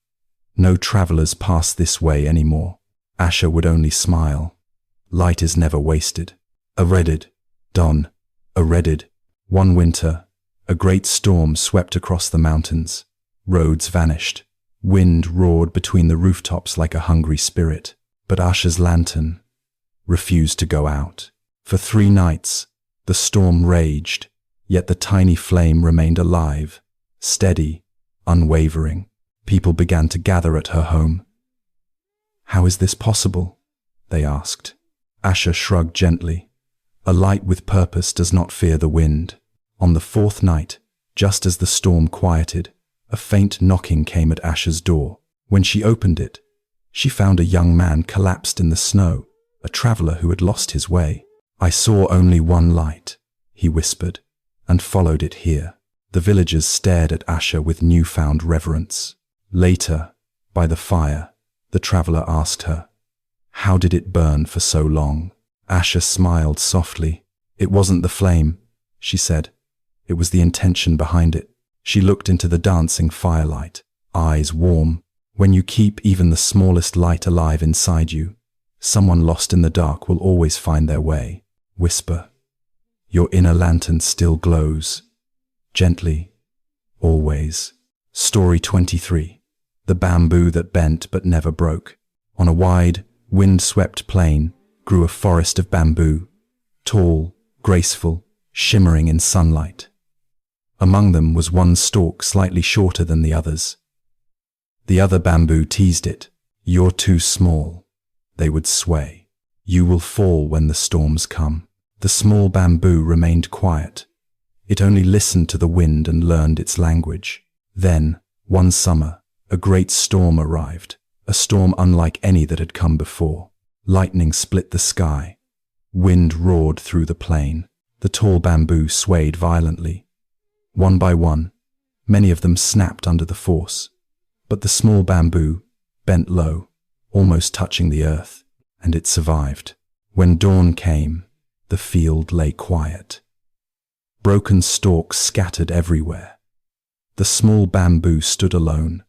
"No travelers pass this way anymore." Asha would only smile. "Light is never wasted." Aredid, Don, Aredid. One winter, a great storm swept across the mountains. Roads vanished. Wind roared between the rooftops like a hungry spirit. But Asha's lantern refused to go out. For 3 nights, the storm raged, yet the tiny flame remained alive, steady, unwavering. People began to gather at her home. "How is this possible?" they asked. Asha shrugged gently. "A light with purpose does not fear the wind." On the 4th night, just as the storm quieted, a faint knocking came at Asha's door. When she opened it, she found a young man collapsed in the snow, a traveler who had lost his way. "I saw only one light," he whispered, "and followed it here." The villagers stared at Asha with newfound reverence. Later, by the fire, the traveler asked her, "How did it burn for so long?" Asha smiled softly. "It wasn't the flame," she said. "It was the intention behind it." She looked into the dancing firelight, eyes warm. When you keep even the smallest light alive inside you, someone lost in the dark will always find their way. Whisper, "Your inner lantern still glows." Gently, always. Story 23. The Bamboo That Bent But Never Broke. On a wide, wind-swept plain grew a forest of bamboo, tall, graceful, shimmering in sunlight. Among them was one stalk slightly shorter than the others. The other bamboo teased it. "You're too small." They would sway. "You will fall when the storms come." The small bamboo remained quiet. It only listened to the wind and learned its language. Then, one summer, a great storm arrived. a storm unlike any that had come before. Lightning split the sky. Wind roared through the plain. The tall bamboo swayed violently. One by one, many of them snapped under the force. But the small bamboo bent low, almost touching the earth, and it survived. When dawn came, the field lay quiet. Broken stalks scattered everywhere. The small bamboo stood alone,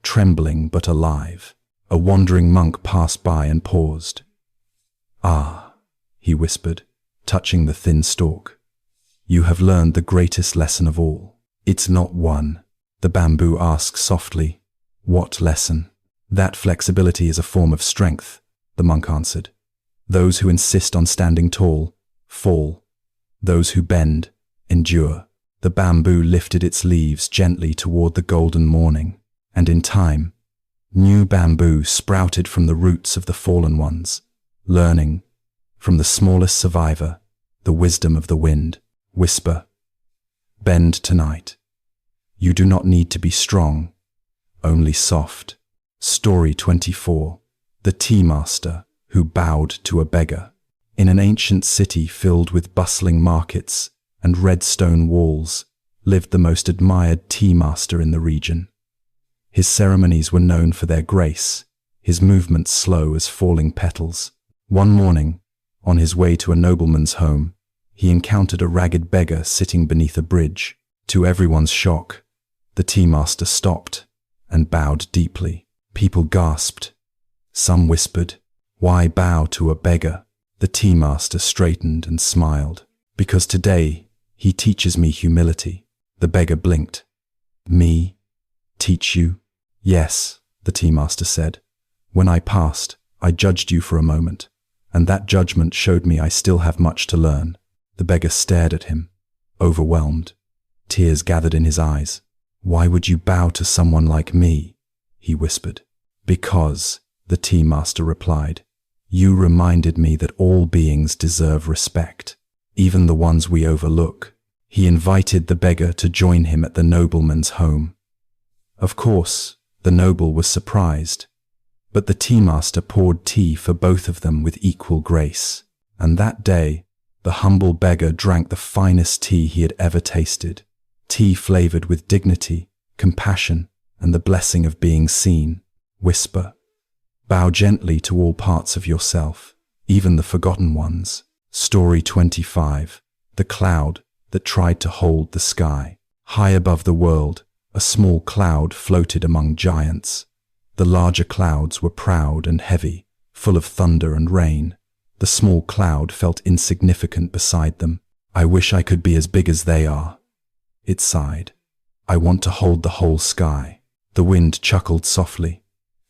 trembling but alive. A wandering monk passed by and paused. "Ah," he whispered, touching the thin stalk. "You have learned the greatest lesson of all." "It's not one," the bamboo asked softly. "What lesson?" "That flexibility is a form of strength," the monk answered. "Those who insist on standing tall fall. Those who bend endure." The bamboo lifted its leaves gently toward the golden morning, and in time, new bamboo sprouted from the roots of the fallen ones, learning, from the smallest survivor, the wisdom of the wind. Whisper, bend tonight. You do not need to be strong, only soft. Story 24. The Tea Master Who Bowed to a Beggar. In an ancient city filled with bustling markets and red stone walls lived the most admired tea master in the region. His ceremonies were known for their grace, his movements slow as falling petals. One morning, on his way to a nobleman's home, he encountered a ragged beggar sitting beneath a bridge. To everyone's shock, the tea master stopped and bowed deeply. People gasped. Some whispered, "Why bow to a beggar?" The tea master straightened and smiled. "Because today he teaches me humility." The beggar blinked. "Me? Teach you?" "Yes," the tea master said. "When I passed, I judged you for a moment, and that judgment showed me I still have much to learn." The beggar stared at him, overwhelmed. Tears gathered in his eyes. "Why would you bow to someone like me?" he whispered. "Because," the tea master replied, "you reminded me that all beings deserve respect, even the ones we overlook." He invited the beggar to join him at the nobleman's home. Of course, the noble was surprised, but the tea master poured tea for both of them with equal grace. And that day, the humble beggar drank the finest tea he had ever tasted, tea flavored with dignity, compassion, and the blessing of being seen. Whisper, bow gently to all parts of yourself, even the forgotten ones. Story 25. The Cloud That Tried to Hold the Sky. High above the world, a small cloud floated among giants. The larger clouds were proud and heavy, full of thunder and rain. The small cloud felt insignificant beside them. "I wish I could be as big as they are," it sighed. "I want to hold the whole sky." The wind chuckled softly.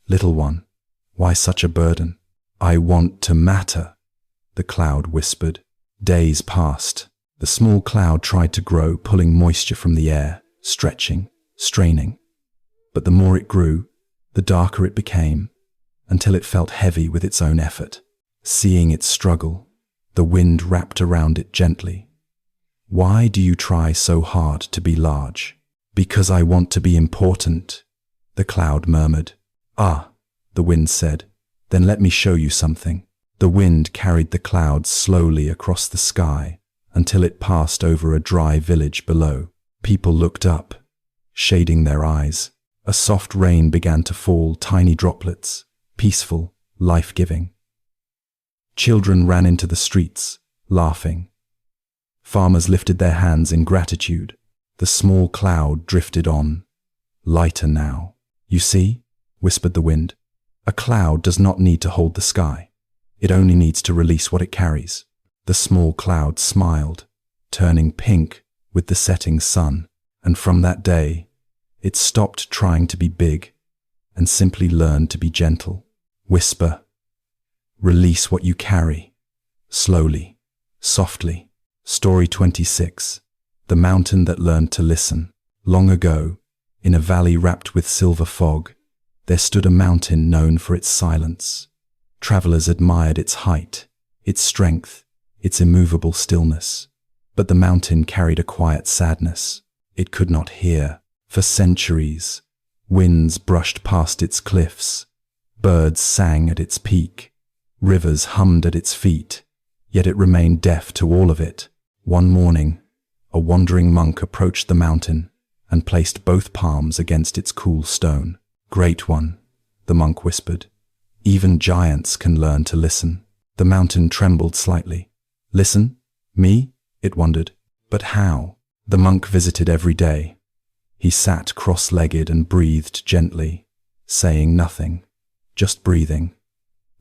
"Little one, why such a burden?" "I want to matter," the cloud whispered. Days passed. The small cloud tried to grow, pulling moisture from the air, stretching, straining. But the more it grew, the darker it became, until it felt heavy with its own effort. Seeing it struggle, the wind wrapped around it gently. "Why do you try so hard to be large?" "Because I want to be important," the cloud murmured. "Ah," the wind said, "then let me show you something." The wind carried the cloud slowly across the sky until it passed over a dry village below. People looked up, shading their eyes. A soft rain began to fall, tiny droplets, peaceful, life-giving. Children ran into the streets, laughing. Farmers lifted their hands in gratitude. The small cloud drifted on, lighter now. "You see," whispered the wind, "a cloud does not need to hold the sky. It only needs to release what it carries." The small cloud smiled, turning pink with the setting sun, and from that day, it stopped trying to be big and simply learned to be gentle. Whisper, release what you carry, slowly, softly. Story 26. The Mountain That Learned to Listen. Long ago, in a valley wrapped with silver fog, there stood a mountain known for its silence. Travelers admired its height, its strength, its immovable stillness. But the mountain carried a quiet sadness. It could not hear. For centuries, winds brushed past its cliffs, Birds sang at its peak. Rivers hummed at its feet. Yet it remained deaf to all of it. One morning, a wandering monk approached the mountain and placed both palms against its cool stone. "Great one," the monk whispered. "Even giants can learn to listen." The mountain trembled slightly. "Listen? Me?" it wondered. "But how?" The monk visited every day. He sat cross-legged and breathed gently, saying nothing, just breathing.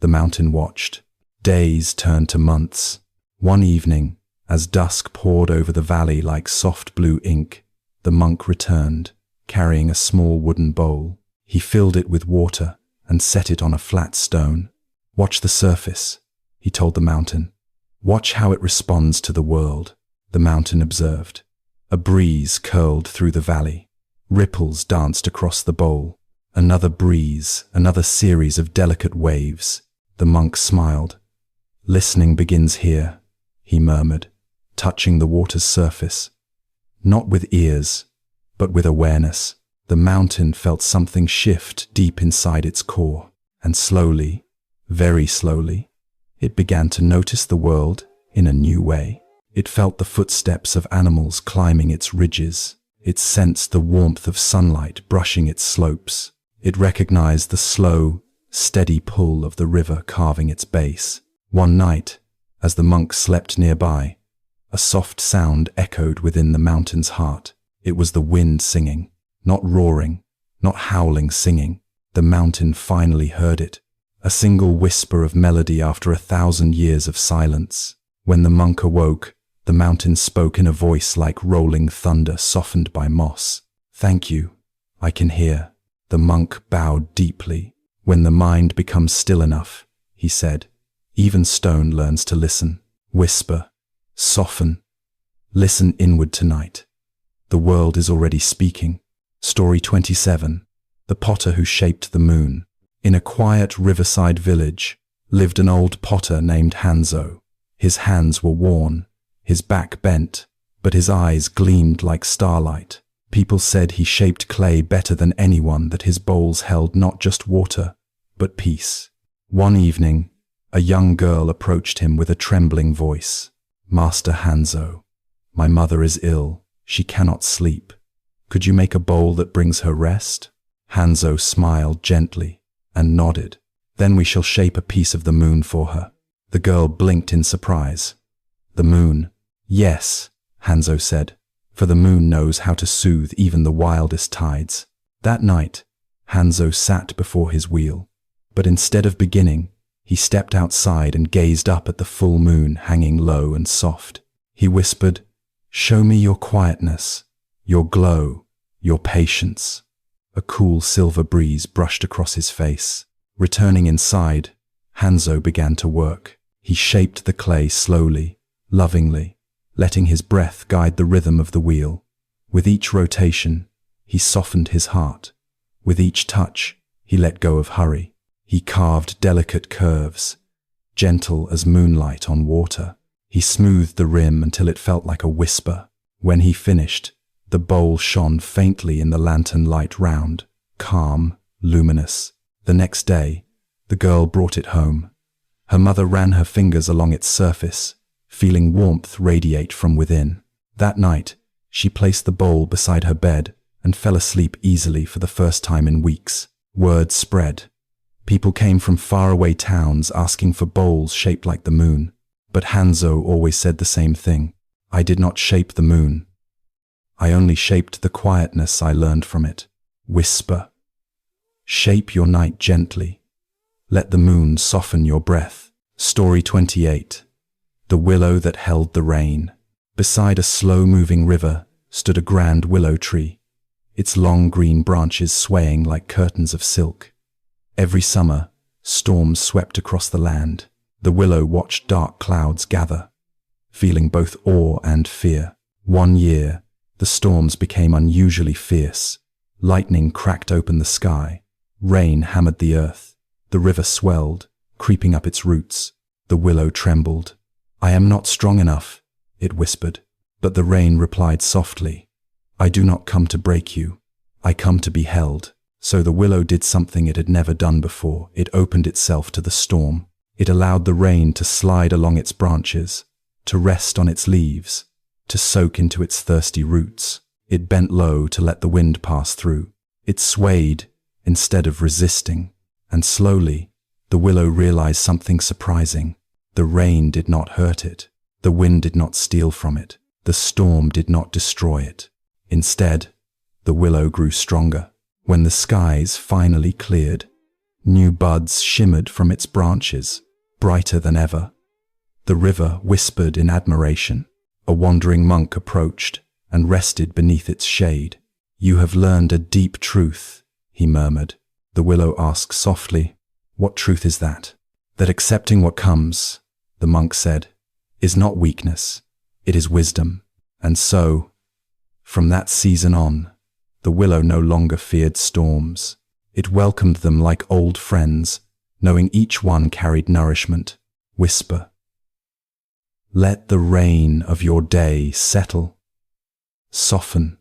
The mountain watched. Days turned to months. One evening, as dusk poured over the valley like soft blue ink, the monk returned, carrying a small wooden bowl. He filled it with water and set it on a flat stone. "Watch the surface," he told the mountain. "Watch how it responds to the world." The mountain observed. A breeze curled through the valley. Ripples danced across the bowl. Another breeze, another series of delicate waves. The monk smiled. "Listening begins here," he murmured, touching the water's surface. Not with ears, but with awareness. The mountain felt something shift deep inside its core, and slowly, very slowly, it began to notice the world in a new way. It felt the footsteps of animals climbing its ridges. It sensed the warmth of sunlight brushing its slopes. It recognized the slow, steady pull of the river carving its base. One night, as the monk slept nearby, a soft sound echoed within the mountain's heart. It was the wind singing, not roaring, not howling singing. The mountain finally heard it, a single whisper of melody after 1,000 years of silence. When the monk awoke, the mountain spoke in a voice like rolling thunder softened by moss. "Thank you, I can hear." The monk bowed deeply. "When the mind becomes still enough," he said, "even stone learns to listen." Whisper, soften, listen inward tonight. The world is already speaking. Story 27. The Potter Who Shaped the Moon. In a quiet riverside village lived an old potter named Hanzo. His hands were worn, his back bent, but his eyes gleamed like starlight. People said he shaped clay better than anyone, that his bowls held not just water, but peace. One evening, a young girl approached him with a trembling voice. "Master Hanzo, my mother is ill. She cannot sleep. Could you make a bowl that brings her rest?" Hanzo smiled gently and nodded. "Then we shall shape a piece of the moon for her." The girl blinked in surprise. "The moon?" "Yes," Hanzo said, "for the moon knows how to soothe even the wildest tides." That night, Hanzo sat before his wheel, but instead of beginning, he stepped outside and gazed up at the full moon hanging low and soft. He whispered, "Show me your quietness, your glow, your patience." A cool silver breeze brushed across his face. Returning inside, Hanzo began to work. He shaped the clay slowly, lovingly, letting his breath guide the rhythm of the wheel. With each rotation, he softened his heart. With each touch, he let go of hurry. He carved delicate curves, gentle as moonlight on water. He smoothed the rim until it felt like a whisper. When he finished, the bowl shone faintly in the lantern light round, calm, luminous. The next day, the girl brought it home. Her mother ran her fingers along its surface, feeling warmth radiate from within. That night, she placed the bowl beside her bed and fell asleep easily for the first time in weeks. Word spread. People came from faraway towns asking for bowls shaped like the moon. But Hanzo always said the same thing. "I did not shape the moon. I only shaped the quietness I learned from it." Whisper. Shape your night gently. Let the moon soften your breath. Story 28. The Willow That Held the Rain. Beside a slow-moving river stood a grand willow tree, its long green branches swaying like curtains of silk. Every summer, storms swept across the land. The willow watched dark clouds gather, feeling both awe and fear. One year, the storms became unusually fierce. Lightning cracked open the sky. Rain hammered the earth. The river swelled, creeping up its roots. The willow trembled. "I am not strong enough," it whispered. But the rain replied softly, "I do not come to break you. I come to be held." So the willow did something it had never done before. It opened itself to the storm. It allowed the rain to slide along its branches, to rest on its leaves, to soak into its thirsty roots. It bent low to let the wind pass through. It swayed instead of resisting, and slowly the willow realized something surprising. The rain did not hurt it. The wind did not steal from it. The storm did not destroy it. Instead, the willow grew stronger. When the skies finally cleared, new buds shimmered from its branches, brighter than ever. The river whispered in admiration. A wandering monk approached and rested beneath its shade. "You have learned a deep truth," he murmured. The willow asked softly, "What truth is that?" "That accepting what comes," the monk said, "is not weakness, it is wisdom." And so, from that season on, the willow no longer feared storms. It welcomed them like old friends, knowing each one carried nourishment. Whisper, "Let the rain of your day settle, soften,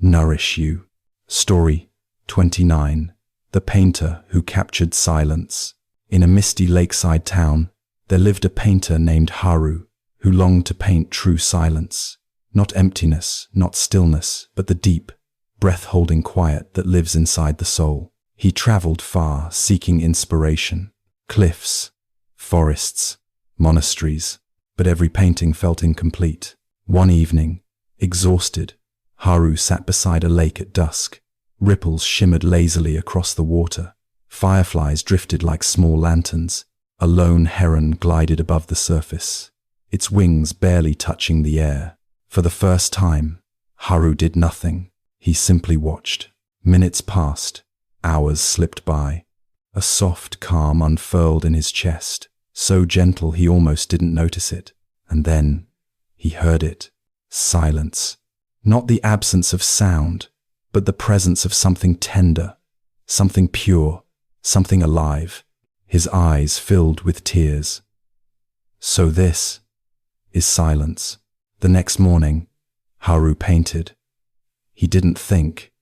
nourish you." Story 29. The Painter Who Captured Silence. In a misty lakeside town, there lived a painter named Haru, who longed to paint true silence. Not emptiness, not stillness, but the deep, breath-holding quiet that lives inside the soul. He traveled far, seeking inspiration. Cliffs, forests, monasteries, but every painting felt incomplete. One evening, exhausted, Haru sat beside a lake at dusk. Ripples shimmered lazily across the water. Fireflies drifted like small lanterns. A lone heron glided above the surface, its wings barely touching the air. For the first time, Haru did nothing. He simply watched. Minutes passed. Hours slipped by. A soft calm unfurled in his chest, so gentle he almost didn't notice it. And then he heard it. Silence. Not the absence of sound, but the presence of something tender, something pure, something alive. His eyes filled with tears. So this is silence. The next morning, Haru painted. He didn't think.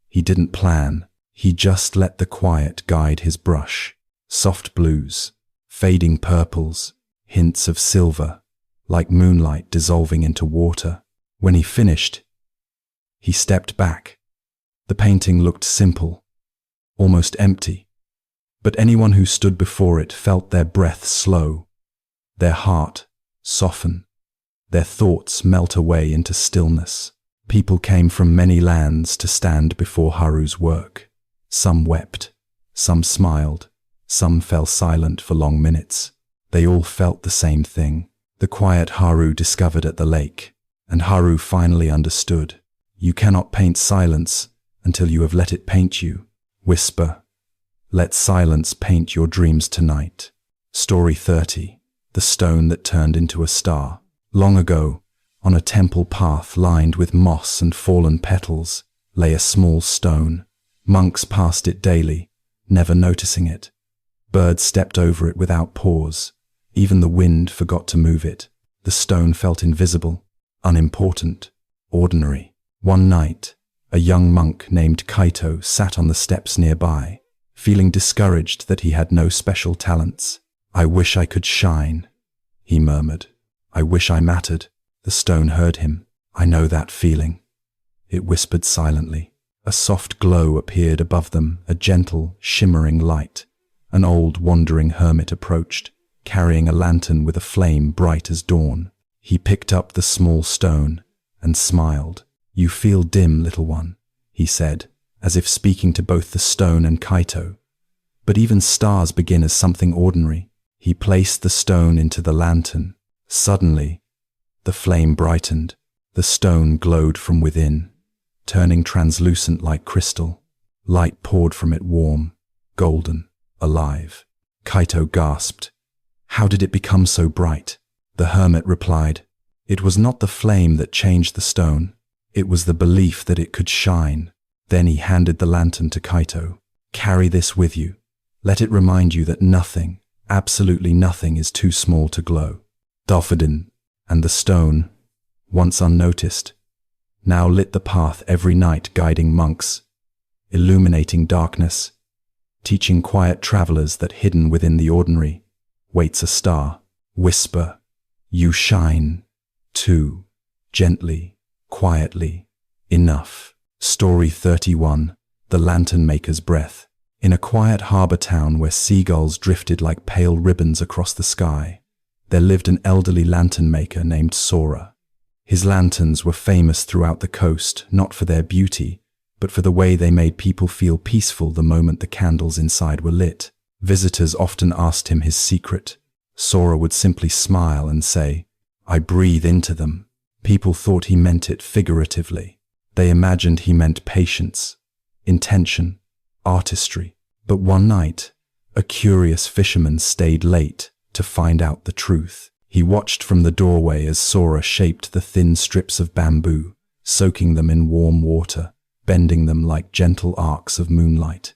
He didn't plan. He just let the quiet guide his brush. Soft blues, fading purples, hints of silver, like moonlight dissolving into water. When he finished, he stepped back. The painting looked simple, almost empty, but anyone who stood before it felt their breath slow, their heart soften, their thoughts melt away into stillness. People came from many lands to stand before Haru's work. Some wept, some smiled, some fell silent for long minutes. They all felt the same thing. The quiet Haru discovered at the lake, and Haru finally understood. You cannot paint silence until you have let it paint you. Whisper, let silence paint your dreams tonight. Story 30. The Stone That Turned Into a Star. Long ago, on a temple path lined with moss and fallen petals, lay a small stone. Monks passed it daily, never noticing it. Birds stepped over it without pause. Even the wind forgot to move it. The stone felt invisible, unimportant, ordinary. One night, a young monk named Kaito sat on the steps nearby, feeling discouraged that he had no special talents. I wish I could shine, he murmured. I wish I mattered. The stone heard him. I know that feeling. It whispered silently. A soft glow appeared above them, a gentle, shimmering light. An old, wandering hermit approached, carrying a lantern with a flame bright as dawn. He picked up the small stone and smiled. You feel dim, little one, he said, as if speaking to both the stone and Kaito. But even stars begin as something ordinary. He placed the stone into the lantern. Suddenly, the flame brightened. The stone glowed from within, turning translucent like crystal. Light poured from it warm, golden, alive. Kaito gasped. How did it become so bright? The hermit replied, it was not the flame that changed the stone. It was the belief that it could shine. Then he handed the lantern to Kaito. Carry this with you. Let it remind you that nothing, absolutely nothing, is too small to glow. Dolphin and the stone, once unnoticed, now lit the path every night, guiding monks, illuminating darkness, teaching quiet travelers that hidden within the ordinary waits a star. Whisper, you shine, too, gently, quietly, enough. Story 31, The Lantern Maker's Breath. In a quiet harbor town where seagulls drifted like pale ribbons across the sky, there lived an elderly lantern maker named Sora. His lanterns were famous throughout the coast, not for their beauty, but for the way they made people feel peaceful the moment the candles inside were lit. Visitors often asked him his secret. Sora would simply smile and say, "I breathe into them." People thought he meant it figuratively. They imagined he meant patience, intention, artistry. But one night, a curious fisherman stayed late to find out the truth. He watched from the doorway as Sora shaped the thin strips of bamboo, soaking them in warm water, bending them like gentle arcs of moonlight.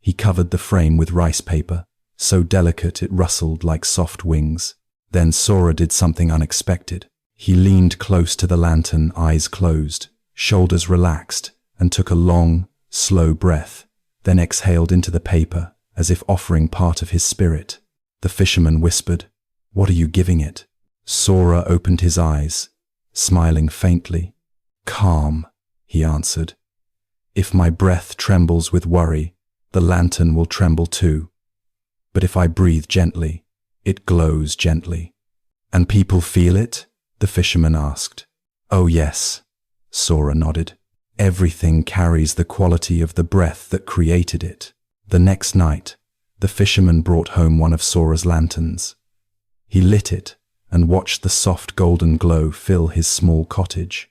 He covered the frame with rice paper, so delicate it rustled like soft wings. Then Sora did something unexpected. He leaned close to the lantern, eyes closed, shoulders relaxed, and took a long, slow breath, then exhaled into the paper as if offering part of his spirit. The fisherman whispered, "What are you giving it?" Sora opened his eyes, smiling faintly. "Calm," he answered. "If my breath trembles with worry, the lantern will tremble too. But if I breathe gently, it glows gently." "And people feel it?" the fisherman asked. "Oh yes," Sora nodded. "Everything carries the quality of the breath that created it." The next night, the fisherman brought home one of Sora's lanterns. He lit it and watched the soft golden glow fill his small cottage.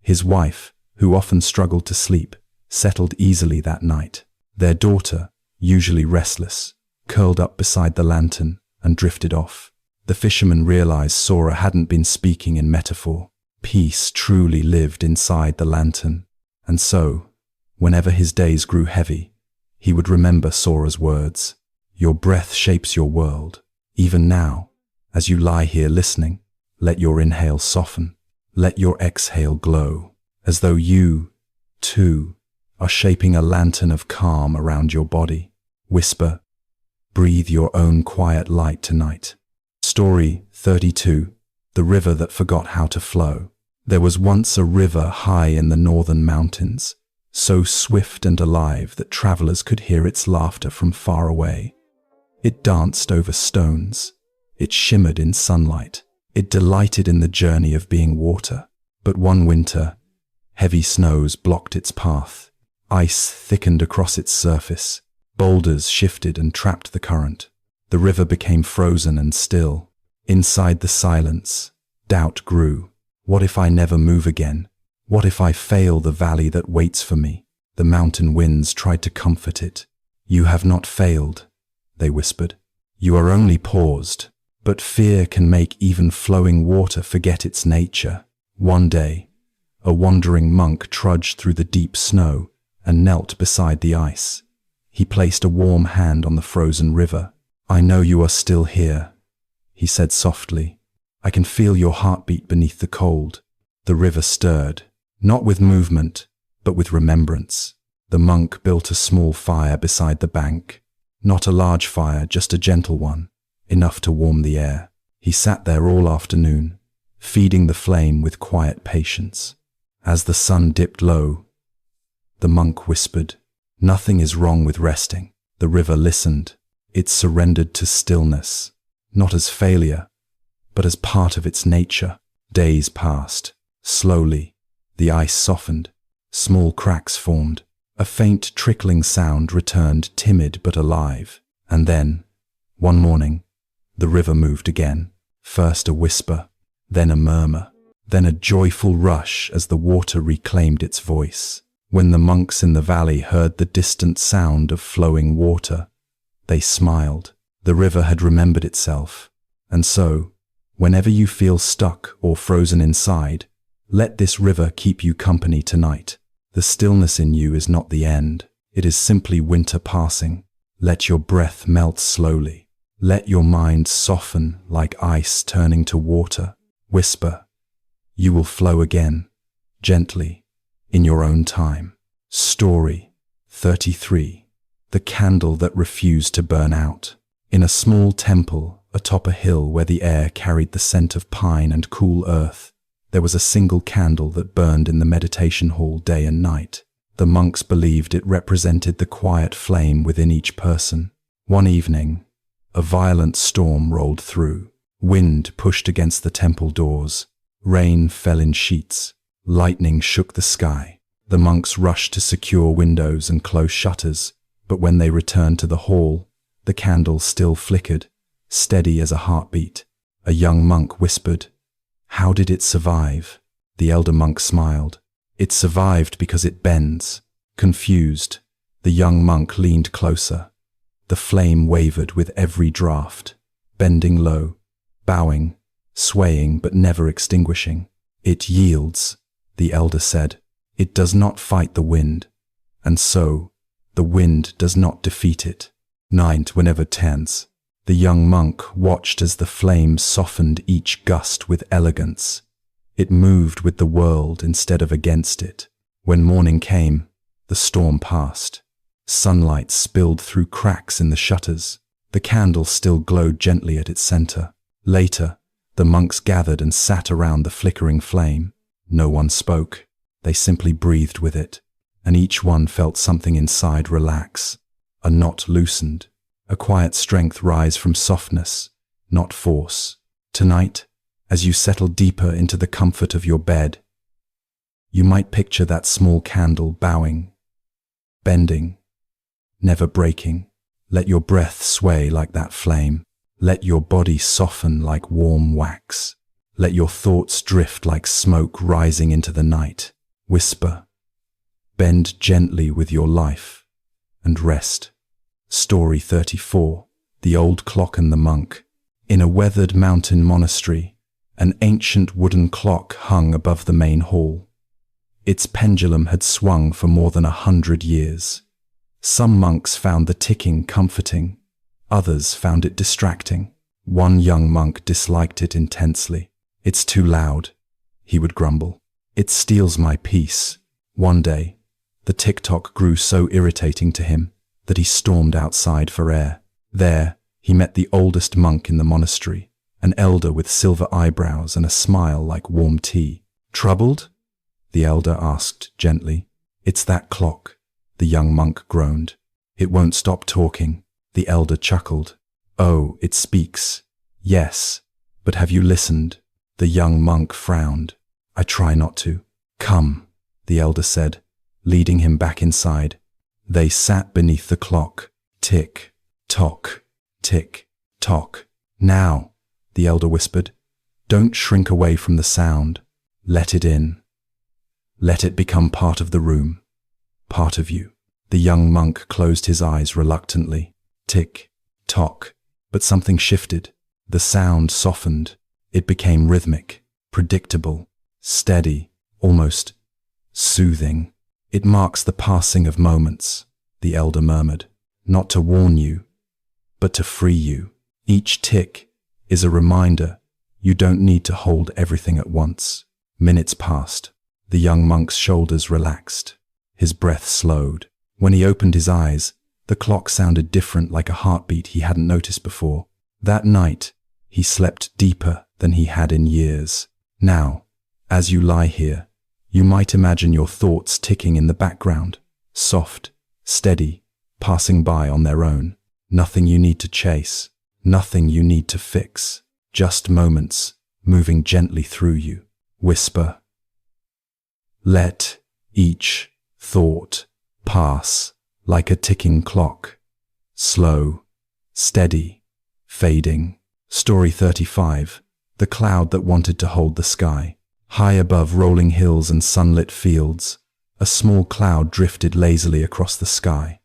His wife, who often struggled to sleep, settled easily that night. Their daughter, usually restless, curled up beside the lantern and drifted off. The fisherman realized Sora hadn't been speaking in metaphor. Peace truly lived inside the lantern. And so, whenever his days grew heavy, he would remember Sora's words. "Your breath shapes your world. Even now, as you lie here listening, let your inhale soften. Let your exhale glow, as though you, too, are shaping a lantern of calm around your body." Whisper, breathe your own quiet light tonight. Story 32, The River That Forgot How to Flow. There was once a river high in the northern mountains, so swift and alive that travelers could hear its laughter from far away. It danced over stones. It shimmered in sunlight. It delighted in the journey of being water. But one winter, heavy snows blocked its path. Ice thickened across its surface. Boulders shifted and trapped the current. The river became frozen and still. Inside the silence, doubt grew. What if I never move again? What if I fail the valley that waits for me? The mountain winds tried to comfort it. "You have not failed," they whispered. "You are only paused." But fear can make even flowing water forget its nature. One day, a wandering monk trudged through the deep snow and knelt beside the ice. He placed a warm hand on the frozen river. "I know you are still here," he said softly. "I can feel your heartbeat beneath the cold." The river stirred, not with movement, but with remembrance. The monk built a small fire beside the bank. Not a large fire, just a gentle one, enough to warm the air. He sat there all afternoon, feeding the flame with quiet patience. As the sun dipped low, the monk whispered, "Nothing is wrong with resting." The river listened. It surrendered to stillness, not as failure, but as part of its nature. Days passed. Slowly, the ice softened. Small cracks formed. A faint trickling sound returned, timid but alive. And then, one morning, the river moved again. First a whisper, then a murmur, then a joyful rush as the water reclaimed its voice. When the monks in the valley heard the distant sound of flowing water, they smiled. The river had remembered itself. And so, whenever you feel stuck or frozen inside, let this river keep you company tonight. The stillness in you is not the end. It is simply winter passing. Let your breath melt slowly. Let your mind soften like ice turning to water. Whisper, you will flow again, gently, in your own time. Story 33. The candle that refused to burn out. In a small temple atop a hill where the air carried the scent of pine and cool earth, there was a single candle that burned in the meditation hall day and night. The monks believed it represented the quiet flame within each person. One evening, a violent storm rolled through. Wind pushed against the temple doors. Rain fell in sheets. Lightning shook the sky. The monks rushed to secure windows and close shutters, but when they returned to the hall, the candle still flickered, steady as a heartbeat. A young monk whispered, "How did it survive?" The elder monk smiled. "It survived because it bends." Confused, the young monk leaned closer. The flame wavered with every draft, bending low, bowing, swaying but never extinguishing. "It yields," the elder said. "It does not fight the wind, and so the wind does not defeat it." Night whenever tense, the young monk watched as the flame softened each gust with elegance. It moved with the world instead of against it. When morning came, the storm passed. Sunlight spilled through cracks in the shutters. The candle still glowed gently at its center. Later, the monks gathered and sat around the flickering flame. No one spoke. They simply breathed with it, and each one felt something inside relax. A knot loosened, a quiet strength rise from softness, not force. Tonight, as you settle deeper into the comfort of your bed, you might picture that small candle bowing, bending, never breaking. Let your breath sway like that flame. Let your body soften like warm wax. Let your thoughts drift like smoke rising into the night. Whisper. Bend gently with your life and rest. Story 34. The Old Clock and the Monk. In a weathered mountain monastery, an ancient wooden clock hung above the main hall. Its pendulum had swung for more than 100 years. Some monks found the ticking comforting. Others found it distracting. One young monk disliked it intensely. "It's too loud," he would grumble. "It steals my peace." One day, the tick-tock grew so irritating to him that he stormed outside for air. There, he met the oldest monk in the monastery, an elder with silver eyebrows and a smile like warm tea. "Troubled?" the elder asked gently. "It's that clock," the young monk groaned. "It won't stop talking." The elder chuckled. "Oh, it speaks." "Yes, but have you listened?" The young monk frowned. "I try not to." "Come," the elder said, leading him back inside. They sat beneath the clock. Tick, tock, tick, tock. "Now," the elder whispered, "don't shrink away from the sound. Let it in. Let it become part of the room, part of you." The young monk closed his eyes reluctantly. Tick, tock, but something shifted. The sound softened. It became rhythmic, predictable, steady, almost soothing. "It marks the passing of moments," the elder murmured, "not to warn you, but to free you. Each tick is a reminder you don't need to hold everything at once." Minutes passed. The young monk's shoulders relaxed. His breath slowed. When he opened his eyes, the clock sounded different, like a heartbeat he hadn't noticed before. That night, he slept deeper than he had in years. Now, as you lie here, you might imagine your thoughts ticking in the background, soft, steady, passing by on their own. Nothing you need to chase, nothing you need to fix, just moments moving gently through you. Whisper. Let each thought pass like a ticking clock, slow, steady, fading. Story 35. The cloud that wanted to hold the sky. High above rolling hills and sunlit fields, a small cloud drifted lazily across the sky.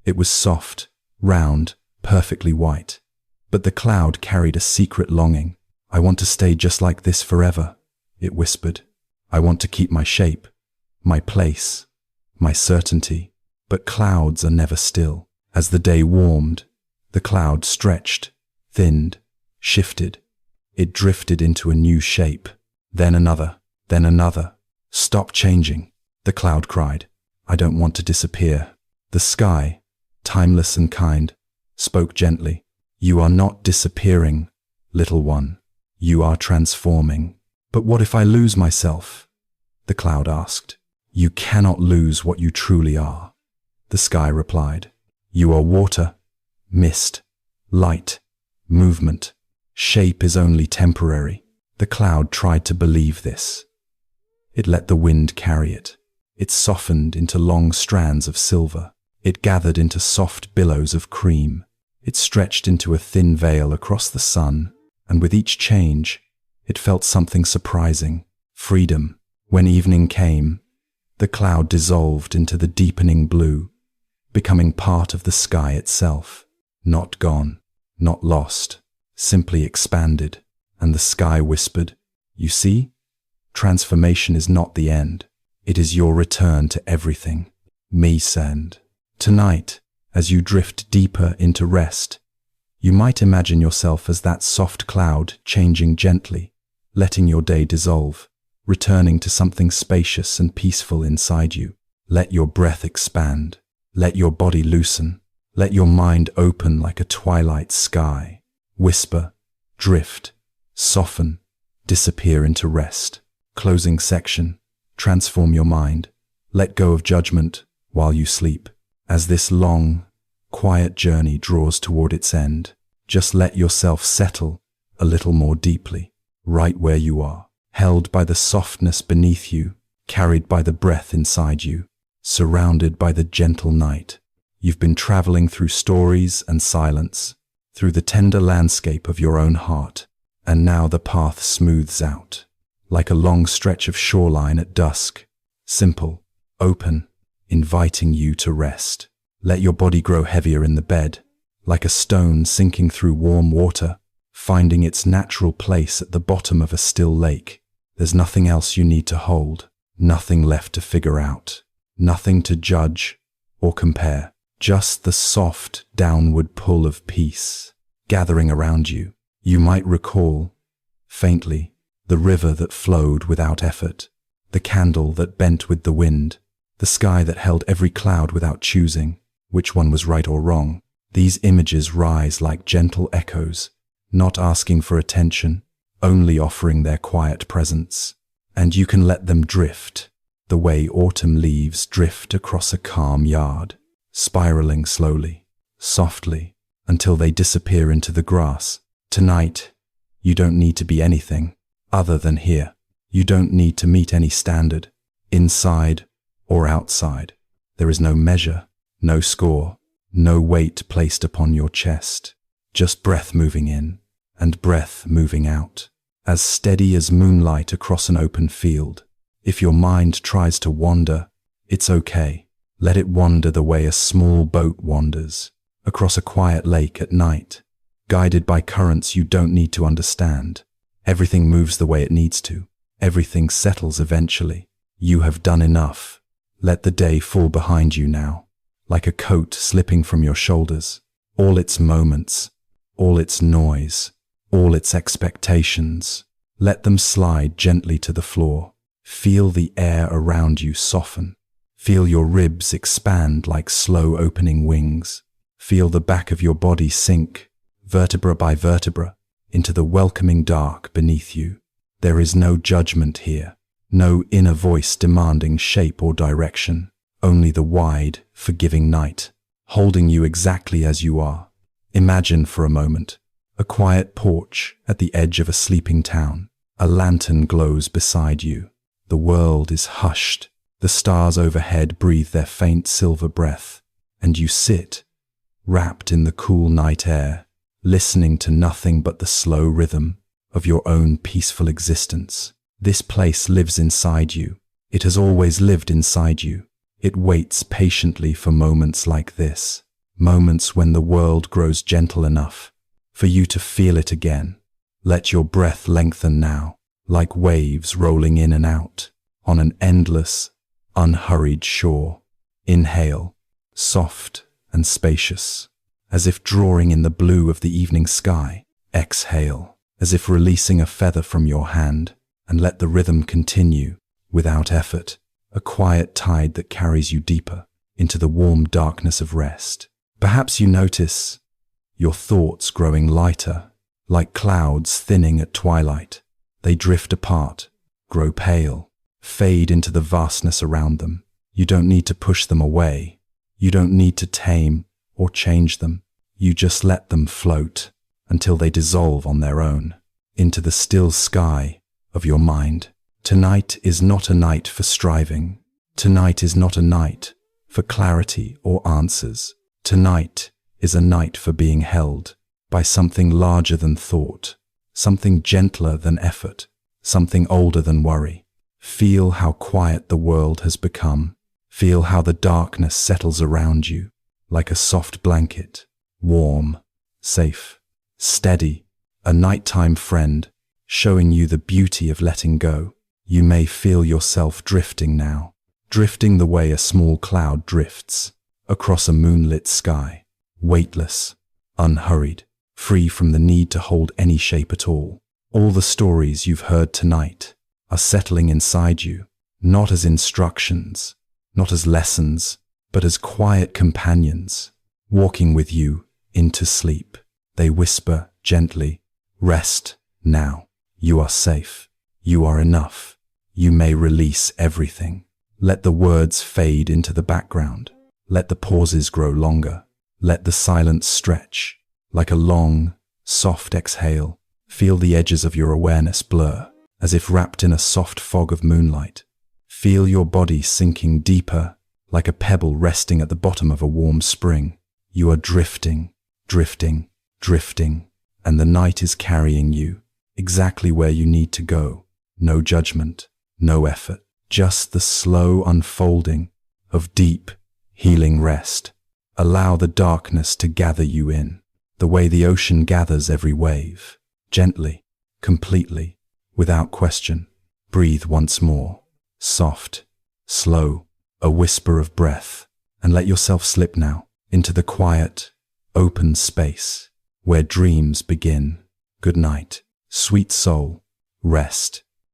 It was soft, round, perfectly white. But the cloud carried a secret longing. "I want to stay just like this forever," it whispered. "I want to keep my shape, my place, my certainty." But clouds are never still. As the day warmed, the cloud stretched, thinned, shifted. It drifted into a new shape, then another, then another. "Stop changing," the cloud cried. "I don't want to disappear." The sky, timeless and kind, spoke gently. You are not disappearing, little one. You are transforming. But what if I lose myself? The cloud asked. You cannot lose what you truly are. The sky replied. You are water, mist, light, movement. Shape is only temporary. The cloud tried to believe this. It let the wind carry it. It softened into long strands of silver. It gathered into soft billows of cream. It stretched into a thin veil across the sun, and with each change, it felt something surprising, freedom. When evening came, the cloud dissolved into the deepening blue, becoming part of the sky itself. Not gone, not lost, simply expanded, and the sky whispered, You see? Transformation is not the end. It is your return to everything. Me send. Tonight, as you drift deeper into rest, you might imagine yourself as that soft cloud changing gently, letting your day dissolve, returning to something spacious and peaceful inside you. Let your breath expand. Let your body loosen. Let your mind open like a twilight sky. Whisper, drift, soften, disappear into rest. Closing section. Transform your mind. Let go of judgment while you sleep. As this long, quiet journey draws toward its end, just let yourself settle a little more deeply, right where you are, held by the softness beneath you, carried by the breath inside you, surrounded by the gentle night. You've been traveling through stories and silence, through the tender landscape of your own heart, and now the path smooths out, like a long stretch of shoreline at dusk, simple, open, inviting you to rest. Let your body grow heavier in the bed, like a stone sinking through warm water, finding its natural place at the bottom of a still lake. There's nothing else you need to hold, nothing left to figure out, nothing to judge or compare, just the soft, downward pull of peace gathering around you. You might recall, faintly, the river that flowed without effort, the candle that bent with the wind, the sky that held every cloud without choosing which one was right or wrong. These images rise like gentle echoes, not asking for attention, only offering their quiet presence. And you can let them drift, the way autumn leaves drift across a calm yard, spiraling slowly, softly, until they disappear into the grass. Tonight, you don't need to be anything other than here. You don't need to meet any standard, inside or outside. There is no measure, no score, no weight placed upon your chest, just breath moving in and breath moving out, as steady as moonlight across an open field. If your mind tries to wander, it's okay. Let it wander the way a small boat wanders, across a quiet lake at night, guided by currents you don't need to understand. Everything moves the way it needs to. Everything settles eventually. You have done enough. Let the day fall behind you now, like a coat slipping from your shoulders. All its moments, all its noise, all its expectations. Let them slide gently to the floor. Feel the air around you soften. Feel your ribs expand like slow opening wings. Feel the back of your body sink, vertebra by vertebra, into the welcoming dark beneath you. There is no judgment here. No inner voice demanding shape or direction, only the wide, forgiving night, holding you exactly as you are. Imagine for a moment, a quiet porch at the edge of a sleeping town. A lantern glows beside you. The world is hushed. The stars overhead breathe their faint silver breath, and you sit, wrapped in the cool night air, listening to nothing but the slow rhythm of your own peaceful existence. This place lives inside you. It has always lived inside you. It waits patiently for moments like this, moments when the world grows gentle enough for you to feel it again. Let your breath lengthen now, like waves rolling in and out on an endless, unhurried shore. Inhale, soft and spacious, as if drawing in the blue of the evening sky. Exhale, as if releasing a feather from your hand, and let the rhythm continue, without effort, a quiet tide that carries you deeper into the warm darkness of rest. Perhaps you notice your thoughts growing lighter, like clouds thinning at twilight. They drift apart, grow pale, fade into the vastness around them. You don't need to push them away. You don't need to tame or change them. You just let them float until they dissolve on their own into the still sky of your mind. Tonight is not a night for striving. Tonight is not a night for clarity or answers. Tonight is a night for being held by something larger than thought, something gentler than effort, something older than worry. Feel how quiet the world has become. Feel how the darkness settles around you like a soft blanket, warm, safe, steady, a nighttime friend showing you the beauty of letting go. You may feel yourself drifting now, drifting the way a small cloud drifts across a moonlit sky, weightless, unhurried, free from the need to hold any shape at all. All the stories you've heard tonight are settling inside you, not as instructions, not as lessons, but as quiet companions, walking with you into sleep. They whisper gently, "Rest now. You are safe. You are enough. You may release everything." Let the words fade into the background. Let the pauses grow longer. Let the silence stretch like a long, soft exhale. Feel the edges of your awareness blur, as if wrapped in a soft fog of moonlight. Feel your body sinking deeper, like a pebble resting at the bottom of a warm spring. You are drifting, drifting, drifting, and the night is carrying you exactly where you need to go. No judgment, no effort, just the slow unfolding of deep, healing rest. Allow the darkness to gather you in, the way the ocean gathers every wave, gently, completely, without question. Breathe once more, soft, slow, a whisper of breath, and let yourself slip now into the quiet, open space where dreams begin. Good night, sweet soul, rest.